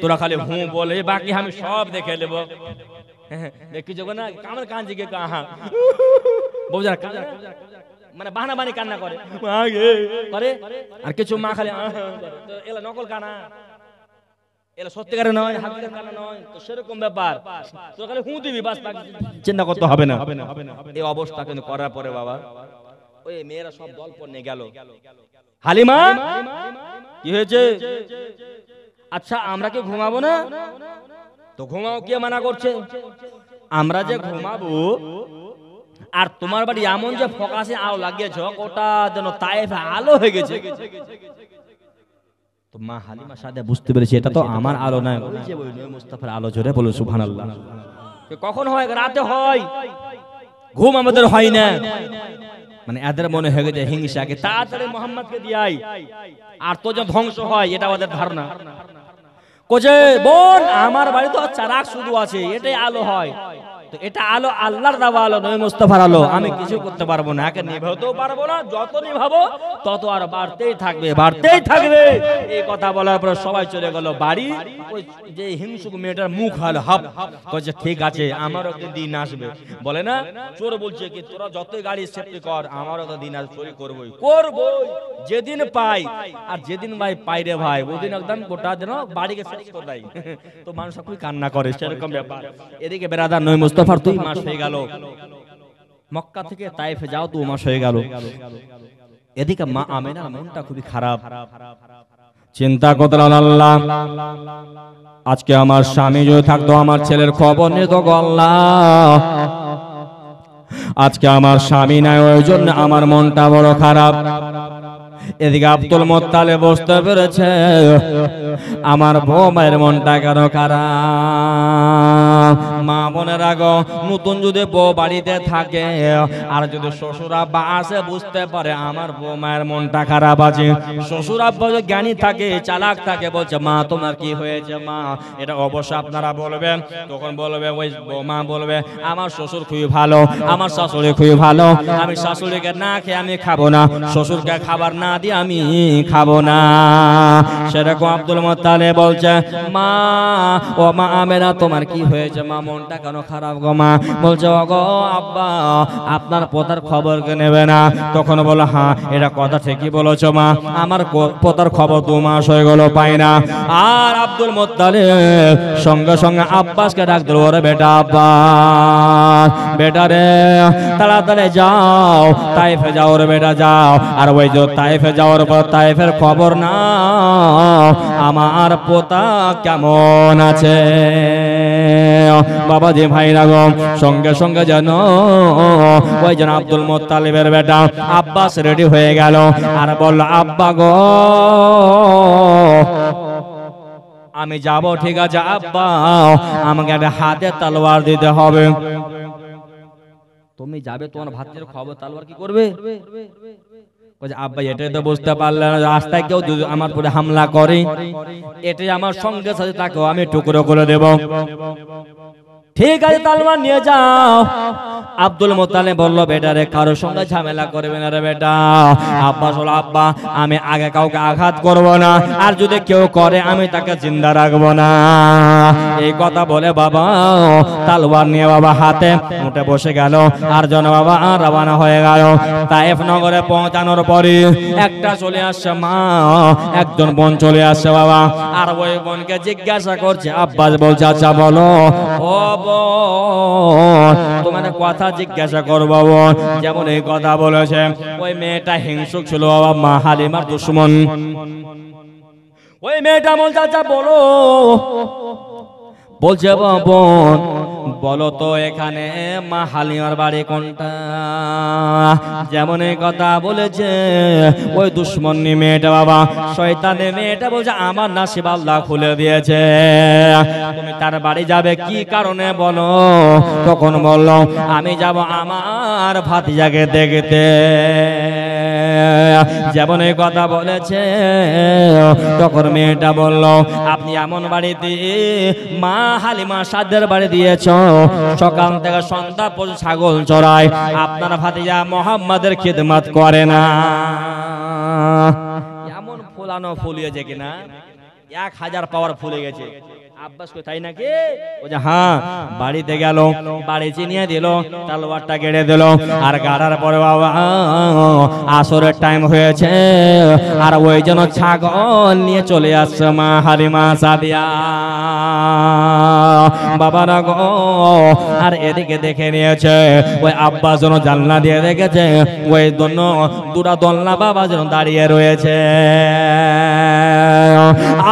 তোরা খালি হুঁ বলে, বাকি আমি সব দেখে নেবো। দেখি যাবো না কামের কান জিগে কাহা বউজা মানে বাহানা বানি কান্না করে করে, আর কিছু মা খালি এলা নকল কানা, এলা সত্যিকারে নয়, হাকিকার কানা নয়। তো সেরকম ব্যাপার, তো খালি হুঁ দিবি বাস, চিন্তা করতে হবে না। এই অবস্থা কিন্তু করার পরে বাবা ওই মেয়েরা সব দল পর নিয়ে গেল। হালিমা কি হয়েছে? আচ্ছা আমরা কি ঘুমাবো না? তো ঘুমাও, কে মানা করছে? আমরা যে ঘুমাবো, আর তোমার বাড়ি এমন যে ফোকাসে আলো লাগিয়েছ, ওটা যেন তায়েফে আলো হয়ে গেছে। তো মা হালিমা সাদিয়া বুঝতে পেরেছি এটা তো আমার আলো নয়, ওই যে ওই নবী মুস্তাফার আলো। জোরে বলো সুবহানাল্লাহ। কখন হয়? রাতে হয়, ঘুম আমাদের হয় না। মানে এদের মনে হয়ে গেছে হিংসাকে তাড়াতাড়ি মোহাম্মদকে দিয়াই, আর তো যে ধ্বংস হয় এটা ওদের ধারণা। কোজে বোন আমার বাড়ি তো চারাক শুধু আছে, এটাই আলো হয়। তো এটা আলো আল্লাহর দেওয়া আলো, নবী মুস্তাফার আলো। আমি কিছু করতে পারবো না, একে নিভাতেও পারবো না। যত নিভাবো তত আর বাড়তেই থাকবে, বাড়তেই থাকবে। এই কথা বলার পর সবাই চলে গেল বাড়ি। ওই যে হিংসুক মেয়েটার মুখ হাল হাপ কইছে, ঠিক আছে আমারও একটা দিন আসবে। বলে না চোর বলছে কি, তোরা যতই গাড়ি সেফটি কর, আমারও একটা দিন আসবে, চুরি করবই করবই। যেদিন পাই, আর যেদিন ভাই পাই রে ভাই, ওদিন একদম গোটা যেন বাড়িকে শেষ করে দেয়। তো মানুষ খুবই কান্না করে, সেরকম ব্যাপার। এদিকে বেরাদার নবী মুস্তাফার 2 মাস হয়ে গেল, মক্কা থেকে তায়েফে যাও 2 মাস হয়ে গেল। এদিকে মা আমেনার মনটা খুবই খারাপ, চিন্তা করলেন আল্লাহ আজকে আমার স্বামী যদি থাকতো, আমার ছেলের খবর নিত গো আল্লাহ। আজকে আমার স্বামী নাই, ওই জন্য আমার মনটা বড় খারাপ। এদিকে আব্দুল মুত্তালিব বুঝতে পেরেছে আমার বউমায়ের মনটা কেন খারাপ। মা বোনেরা গো, নতুন যদি বউ বাড়িতে থাকে আর যদি শ্বশুর আব্বা আসে, বুঝতে পারে আমার বউমায়ের মনটা খারাপ আছে। শ্বশুর আব্বা যদি জ্ঞানী থাকে, চালাক থাকে, বলছে মা তোমার কি হয়েছে মা, এটা অবশ্যই আপনারা বলবেন। তখন বলবে ওই বৌমা বলবে আমার শ্বশুর খুবই ভালো, আমার শাশুড়ি খুবই ভালো, আমি শাশুড়িকে না খেয়ে আমি খাবো না, শ্বশুরকে খাবার না দিয়ে আমি খাবো না। সেরকম আব্দুল মুত্তালিব বলছে মা, ও মা আমেনা তোমার কি হয়েছে মা, মনটা কেন খারাপ গো মা? বলছে ও গো আব্বা, আপনার পোতার খবর কে নেবে না? তখন বলো হ্যাঁ এটা কথা ঠিকই বলেছো মা, আমার পোতার খবর 2 মাস হয়ে গেল পাই না। আর আব্দুল মুত্তালিব সঙ্গে সঙ্গে আব্বাসকে ডাক দিল, ওরে বেটা আব্বাস, বেটা রে তাড়াতাড়ি যাও তায়েফে যাও রে বেটা যাও। আর ওই যে তায়েফে যাওয়ার পর তায়েফের খবর না আমার পোতা কেমন আছে। বাবা যে ভাইরা গো, সঙ্গে সঙ্গে যেন ওই যেন আব্দুল মুত্তালিবের বেটা আব্বাস রেডি হয়ে গেল আর বলল আব্বা গো আমি যাব, ঠিক আছে আব্বা আমাকে একটা হাতে তলোয়ার দিতে হবে। তুমি যাবে, তোমার ভাতের খবর, তলোয়ার কি করবে? আব্বা এটাই তো বুঝতে পারলেন, রাস্তায় কেউ যদি আমার উপরে হামলা করে, এটাই আমার সঙ্গে সাথে তাকেও আমি টুকরো করে দেব। ঠিক আছে তলোয়ার নিয়ে যাও। আব্দুল মুত্তালিব বলল, বেটা রে কারোর সঙ্গে ঝামেলা করবে না রে বেটা। আব্বাস বলল, আব্বা আমি আগে কাউকে আঘাত করব না, আর যদি কেউ করে আমি তাকে জিন্দা রাখবো না। এই কথা বলে বাবা তলোয়ার নিয়ে বাবা হাতে উঠে বসে গেল, আর জন বাবা রওনা হয়ে গেল। তায়েফ নগরে পৌঁছানোর পরে একটা চলে আসছে মা, একজন বোন চলে আসছে বাবা, আর ওই বোনকে জিজ্ঞাসা করছে। আব্বাস বলছে, আচ্ছা বলো ও বোন, তোমার কথা জিজ্ঞাসা করবো বোন। যেমন এই কথা বলেছে, ওই মেয়েটা হিংসুক ছিল বাবা, মা হালিমার দুশমন। ওই মেয়েটা বলছে, আচ্ছা বলো। বলছে, বোন বলো তো এখানে মা হালিমার বাড়ি কোনটা? যেমন এই কথা বলেছে ওই দুশ্মনী মেয়েটা বাবা, শয়তানের মেয়েটা বলছে, আমার নসিব আল্লাহ খুলে দিয়েছে, তুমি তার বাড়ি যাবে কি কারণে বলো? তখন বলল, আমি যাব আমার ভাতিজাকে দেখতে। যেমন এই কথা বলেছে, তখন মেয়েটা বলল, আপনি এমন বাড়িতে মা হালিমা সাদের বাড়ি দিয়েছ, সকাল থেকে সন্ধ্যা পর্যন্ত ছাগল চড়ায়, আপনার ভাতিজা মোহাম্মদের খিদমত করে না। এমন ফুলানো ফুলিয়েছে কিনা 1000 পাওয়ার ফুলে গেছে। আব্বাস কই তাই নাকি? বলছে হ্যাঁ। বাড়িতে গেল, বাড়ি চিনিয়ে দিল, তলোয়ারটা কেড়ে দিল, আর গাড়ার পরে বাবা আসরের টাইম হয়েছে, আর ওই জন্য ছাগল নিয়ে চলে আসছে মা হালিমা সাদিয়া বাবারা গো। আর এদিকে দেখে নিয়েছে ওই আব্বাস যেন জানলা দিয়ে দেখেছে ওই দুটা দোলনা বাবা যেন দাঁড়িয়ে রয়েছে,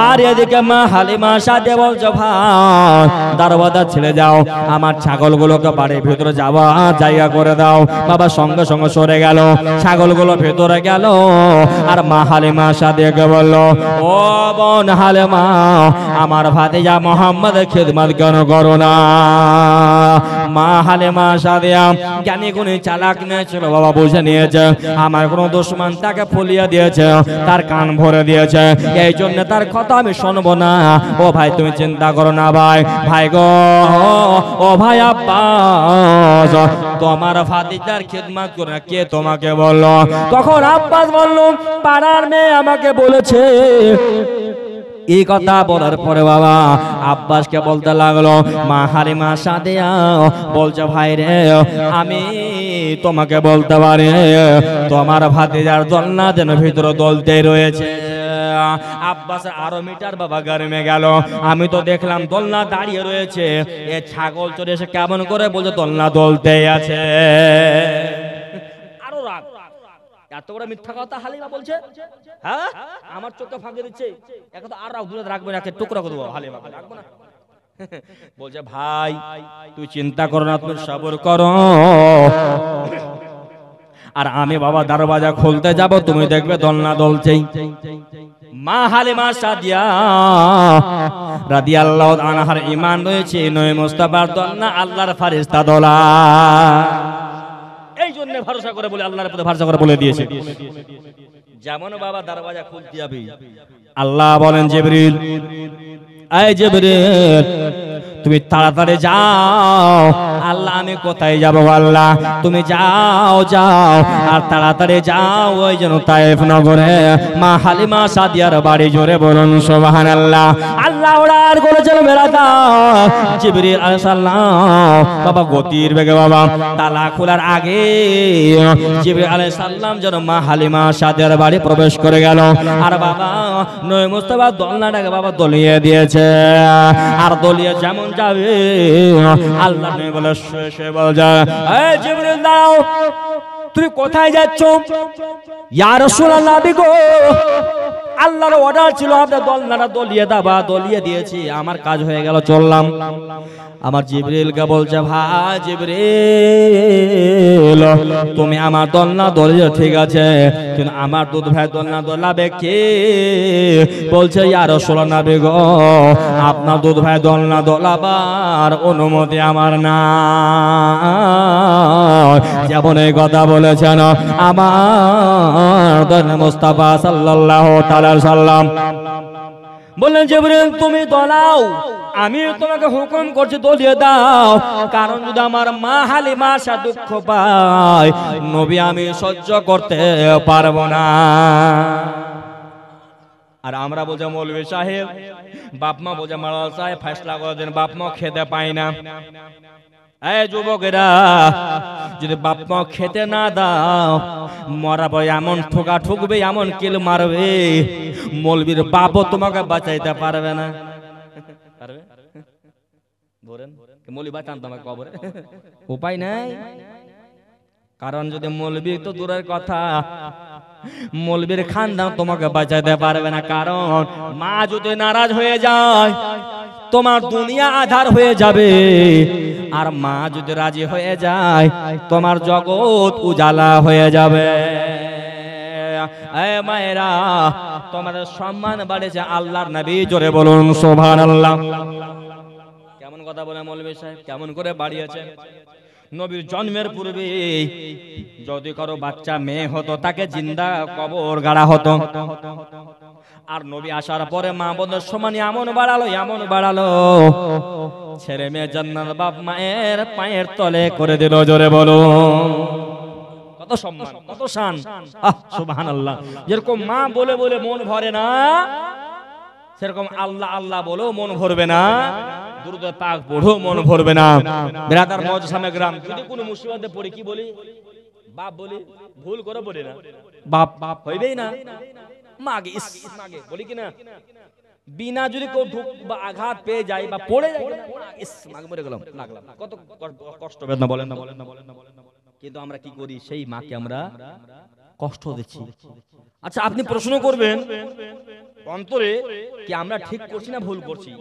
আর এদিকে মা হালিমা সাদিয়া বলছে, ভাই দরওয়াজা ছেড়ে যাও, আমার ছাগলগুলোকে বাড়ির ভিতরে যাওয়া জায়গা করে দাও। বাবা সঙ্গে সঙ্গে সরে গেল, ছাগলগুলো ভেতরে গেল, আর মা হালিমা সাদিয়াকে বলল, ও বোন হালিমা, আমার ভাতিজা মোহাম্মদের খিদমত কেন করো না? মা হালিমা সাদিয়া জ্ঞানী গুণী চালাক নিয়েছিল বাবা, বুঝে নিয়েছে আমার কোনো দুশমন তাকে ফুলিয়ে দিয়েছে, তার কান ভরে দিয়েছে, এই জন্য তার কথা আমি শুনবো না। ও ভাই তুমি চিন্তা করো না ভাই, ভাই গো, ও ভাই আব্বাস, তোমার ভাতিজার খিদমত করে না, কে তোমাকে বললো? তখন আব্বাস বলল, পাড়ার মেয়ে আমাকে বলেছে। এই কথা বলার পরে বাবা আব্বাসকে বলতে লাগলো, মা হালিমা সাদিয়া বলছে, ভাই রে আমি তোমাকে বলতে পারি, তোমার ভাতিজার দোলনা যেন ভিতরে দলতে রয়েছে। আব্বাস আরো মিটার বাবা গরমে গেল, আমি তো দেখলাম দোলনা দাঁড়িয়ে রয়েছে, এ ছাগল চলে এসে কেমন করে বলছে দোলনা দলতে আছে। আরো রাগ, এত বড় মিথ্যা কথা হালিমা বলছে, হ্যাঁ আমার চোখে ফাঁকি দিচ্ছে, এখন তো আর দূরে রাখবে না, টুকরা করে দেবো, হালিমা রাখবো না। বলছে, ভাই তুই চিন্তা করো না, তুমি সবর করো, আর আমি বাবা দরওয়াজা খুলতে যাব, তুমি দেখবে দোলনা দলছেই। মা হালিমা সাদিয়া রাদিয়াল্লাহু আনহার ঈমান রয়েছে, নয় মুস্তাফার দোলনা আল্লাহর ফেরেশতা দোলা, এই জন্য ভরসা করে বলে আল্লাহর উপরে ভরসা করে বলে দিয়েছে। যেমন বাবা দরওয়াজা খুলতে যাবে, আল্লাহ বলেন, জিবরিল, এই জিবরিল তুমি তাড়াতাড়ি যাও। আল্লাহ, আমি কোথায় যাব আল্লাহ? তুমি যাও যাও, আর তাড়াতাড়ি যাও ওই যেন তায়েফ নগরে মা হালিমা সাদিয়ার বাড়ি। জোরে বলুন সুবহানাল্লাহ। আল্লাহ ওড়ার করেছিল বেড়াতা জিবরিল আলাইহিস সালাম বাবা গতির বেগে বাবা তালা খোলার আগে জিবরিল আলাইহিস সালাম যেন মা হালিমা সাদিয়ার বাড়ি প্রবেশ করে গেল, আর বাবা নয় মুস্তাফা দোলনাটাকে বাবা দলিয়ে দিয়েছে, আর দলিয়ে যেমন যাবে আল্লাহ নবী বলে শুয়ে বলছে, এই জিবরিল দাও, তুমি কোথায় যাচ্ছ? ইয়া রাসূলুল্লাহ গো, আল্লাহর অর্ডার ছিল আপনি দোলনাটা দলিয়ে দাবা, দলিয়ে দিয়েছি, আমার কাজ হয়ে গেল, চললাম। আমার জিবরিলকে বলছে, ভাই জিবরিল তুমি আমার দোলনা দলিয়ে ঠিক আছে, কিন্তু আমার দুধ ভাই দোলনা দোলাবে কে? বলছে, ইয়া রাসূলুল্লাহ গো, আপনার দুধ ভাই দোলনা দোলাবার অনুমতি আমার না। যেমন এই কথা বলেছেন আমার দোলনা মুস্তাফা সাল্লাল্লাহু তাআলা সাল্লাম, বললেন জিবরিল তুমি দোলাও, আমি তোমাকে হুকুম করছি দলিয়ে দাও, কারণ যদি আমার মা হালিমা সা দুঃখ পায় নবী আমি সহ্য করতে পারবো না। আর আমরা বোঝা মৌলভী সাহেব, বাপ মা বোঝা মালাল সাহেব ফেসলা করে দেন, বাপ মা খেতে পায় না। এই যুবকেরা, যদি বাপ মা খেতে না দাও মরা পরে এমন ঠোকা ঠুকবে, এমন কিল মারবে, মৌলবীর বাপও তোমাকে বাঁচাইতে পারবে না। পারবে? বলেন মৌলবী বাঁচান তোমাকে কবরে, উপায় নাই। কারণ যদি মৌলবী তো দূরের কথা, মৌলবীর খানদান তোমাকে বাঁচাইতে পারবে না। কারণ মা যদি নারাজ হয়ে যায় তোমার দুনিয়া আধার হয়ে যাবে, আর মা যদি রাজি হয়ে যায় তোমার জগৎ উজালা হয়ে যাবে। এই মায়েরা, তোমাদের সম্মান বাড়েছে আল্লাহর নবী, জোরে বলুন সুবহানাল্লাহ। কেমন কথা বলে মৌলভী সাহেব, কেমন করে বাড়িয়েছে। নবীর জন্মের পূর্বে যদি কারো বাচ্চা মেয়ে হতো তাকে জিন্দা কবর গাড়া হতো, আর নবী আসার পরে মা বোনের সমান এমন বাড়ালো, এমন বাড়ালো, ছেলে মেয়ে জান্নাত বাপ মায়ের পায়ের তলে করে দিল। জোরে বলো কত সম্মান, কত শান, সুবহানাল্লাহ। যেরকম মা বলে বলে মন ভরে না, সেরকম আল্লাহ আল্লাহ বলেও মন ভরবে না, দুরূদ পাক পড়েও মন ভরবে না। বিরাদার মজসামে গ্রাম যদি কোনো মুসিবতে পড়ে কি বলি? বাপ বলি, ভুল করে বলি না, বাপ বাপ হইবেই না, মাগে ইস মাগে বলি কিনা। বিনা যদি কেউ ঢুক বা আঘাত পেয়ে যায় বা পড়ে যায়, ইস মাগে মরে গেলাম, লাগলাম, কত কষ্ট বেদনা, বলেন না বলেন না বলেন না বলেন না। কিন্তু আমরা কি করি, সেই মাকে আমরা কষ্ট দিচ্ছি। আচ্ছা আপনি প্রশ্ন করবেন অন্তরে কি আমরা ঠিক করছি না ভুল করছি?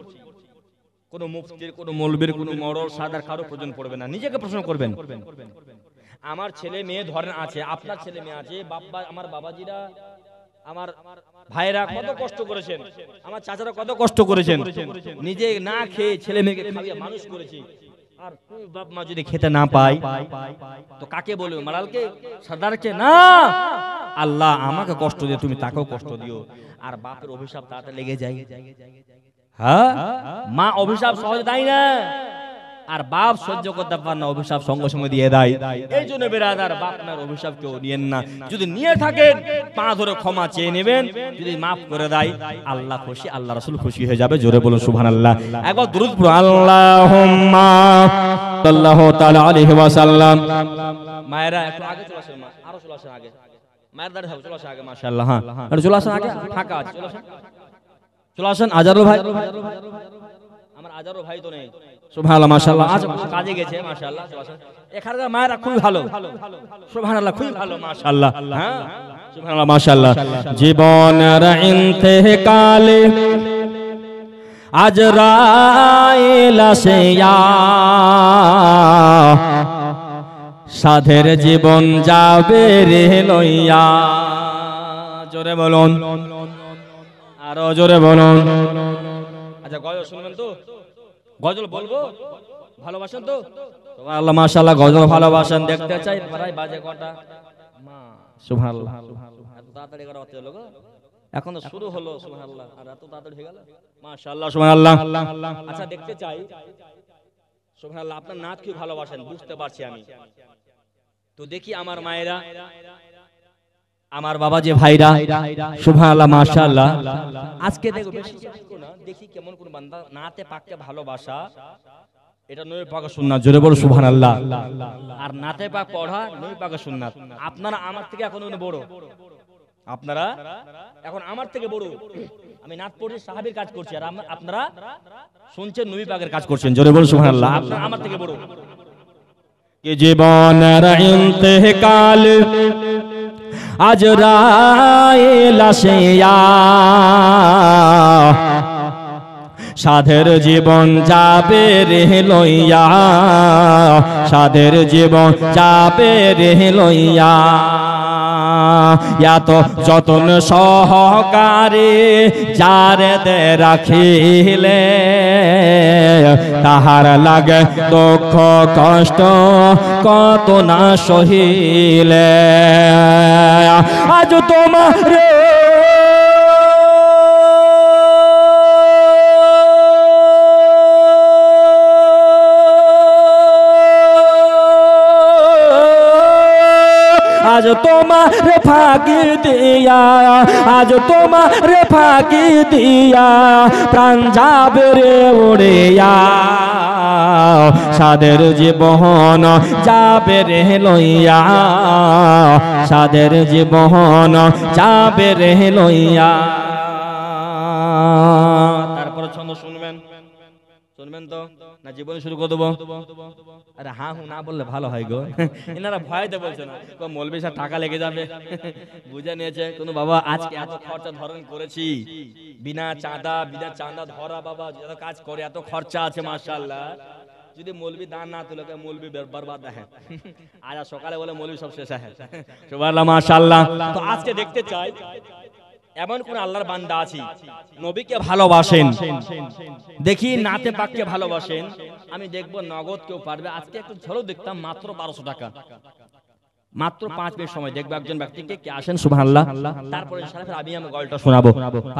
কোন মুফতির, কোন মৌলবীর, কোন মরল সাদার কারো প্রয়োজন পড়বে না, নিজেকে প্রশ্ন করবেন। আমার ছেলে মেয়ে ধরেন আছে, আপনার ছেলে মেয়ে আছে, বাবা আমার বাবাজিরা আমার ভাইরা কত কষ্ট করেছেন, আমার চাচারা কত কষ্ট করেছেন, নিজে না খেয়ে ছেলে মেয়েকে খাইয়ে মানুষ করেছি, আর তুই বাপ মা যদি খেতে না পায় তো কাকে বলবে? মারালকে, সাদারকে? না, আল্লাহ আমাকে কষ্ট দিয়ে তুমি তাকেও কষ্ট দিও। আর বাপের অভিশাপ তাড়াতাড়ি লেগে যায়। হ্যাঁ, মা অভিশাপ সহজে দেয় না, আর বাপ সহ্য করতে পারে না, অভিশাপ সঙ্গে সঙ্গে দিয়ে দেয়। এই জন্য বেরাদার, বাপ মার অভিশাপ কেউ নিয়েন না। যদি নিয়ে থাকেন পা ধরে ক্ষমা চেয়ে নেবেন, যদি মাফ করে দেয় আল্লাহ খুশি, আল্লাহ রাসূল খুশি হয়ে যাবে। জোরে বলুন সুবহানাল্লাহ। একবার দুরূদ পড়ো, আল্লাহুম্মা সাল্লাল্লাহু তাআলা আলাইহি ওয়াসাল্লাম। মায়েরা একটু আগে চলে আসেন, মা আরো চলে আসেন আগে, মায়ের দাঁড়িয়ে চলে আসেন আগে, মাশাআল্লাহ। হ্যাঁ একটু চলে আসেন আগে, ফাঁকা আছে, চলে আসেন, চলে আসেন। আজারুল ভাই, আমার আজারুল ভাই তো নেই, সুবহানাল্লাহ মাশাআল্লাহ, আজ কাজে গেছে, মাশাআল্লাহ। চলে আসেন, এখানকার মায়েরা খুবই ভালো, সুবহানাল্লাহ, খুবই ভালো, মাশাআল্লাহ। হ্যাঁ সুবহানাল্লাহ মাশাআল্লাহ। জীবনের ইন্তেকালে আজরাইল আসে, সাধের জীবন যাবে রে লইয়া। জোরে বলুন, আরো জোরে বলুন। আচ্ছা গজল শুনবেন তো? গজল বলবো, ভালোবাসেন তো? আল্লাহ মাশাআল্লাহ, গজল ভালোবাসেন, দেখতে চাই। প্রায় বাজে কটা? সুবহানাল্লাহ, এত তাড়াতাড়ি করা হতে হলো গো, এখন তো শুরু হলো, সুবহানাল্লাহ, আর এত তাড়াতাড়ি হয়ে গেল, মাশাআল্লাহ সুবহানাল্লাহ। আচ্ছা দেখতে চাই, সুবহানাল্লাহ, আপনার নাচ কি ভালোবাসেন বুঝতে পারছি আমি। তো দেখি আমার মায়েরা, আমার বাবা যে ভাইরা, সুবহানাল্লাহ মাশাআল্লাহ, আজকে দেখো বেশি না, দেখি কেমন কোন বান্দা নাতে পাককে ভালোবাসা, এটা নবী পাকের সুন্নাত। জোরে বলো সুবহানাল্লাহ। আর নাতে পাক পড়া নবী পাকের সুন্নাত। আপনারা আমার থেকে এখন বড়, আপনারা এখন আমার থেকে বড়। আমি নাত পড়ি, সাহাবীর কাজ করছি, আর আপনারা শুনছেন নবী পাকের কাজ করছেন। জোরে বলো সুবহানাল্লাহ। আপনারা আমার থেকে বড়। কি জীবনের ইন্তেকাল আজরাইল আসে, সাধের জীবন যাবে রে লইয়া, সাধের জীবন যাবে রে লইয়া। এত যতন সহকারে যারে দে রাখিলে, তাহার লাগে দুঃখ কষ্ট কত না সহিলে। আজ তোমার আজ তোমার ফাঁকি দিয়া, আজ তোমার ফাঁকি দিয়া প্রাণ যাবে রে উড়িয়া, সাদের জীবন যাবে রে লইয়া, সাদের জীবন যাবে রে লইয়া। তারপরে ছন্দ শুনবেন, শুনবেন তো না জীবন শুরু করে দেবো? আরে হ্যাঁ হু না বললে ভালো হয় গো, এনারা ভয়তে বলছে না, মৌলবি স্যার টাকা লেগে যাবে, বুঝে নিয়েছে কোনো বাবা আজকে এত খরচা ধরন করেছি, বিনা চাঁদা ধরা বাবা যত কাজ করে এত খরচা আছে মাশাআল্লাহ, যদি মৌলবি দান না তুলে মৌলবি বরবাদ দেখেন, আজ সকালে বলে মৌলবি সব শেষ হয়, সুবহানাল্লাহ মাশাআল্লাহ। তো আজকে দেখতে চাই এমন কোন আল্লাহর বান্দা আছে নবীকে ভালোবাসেন, দেখি নাতে পাককে ভালোবাসেন, আমি দেখবো নগদ কেউ পারবে। আজকে একটু ঝলক দেখতাম মাত্র 1200 টাকা, মাত্র 5 মিনিট সময় দেখবো একজন ব্যক্তিকে কে আসেন সুবহানাল্লাহ, তারপরে ইনশাআল্লাহ আমি গল্পটা শোনাবো।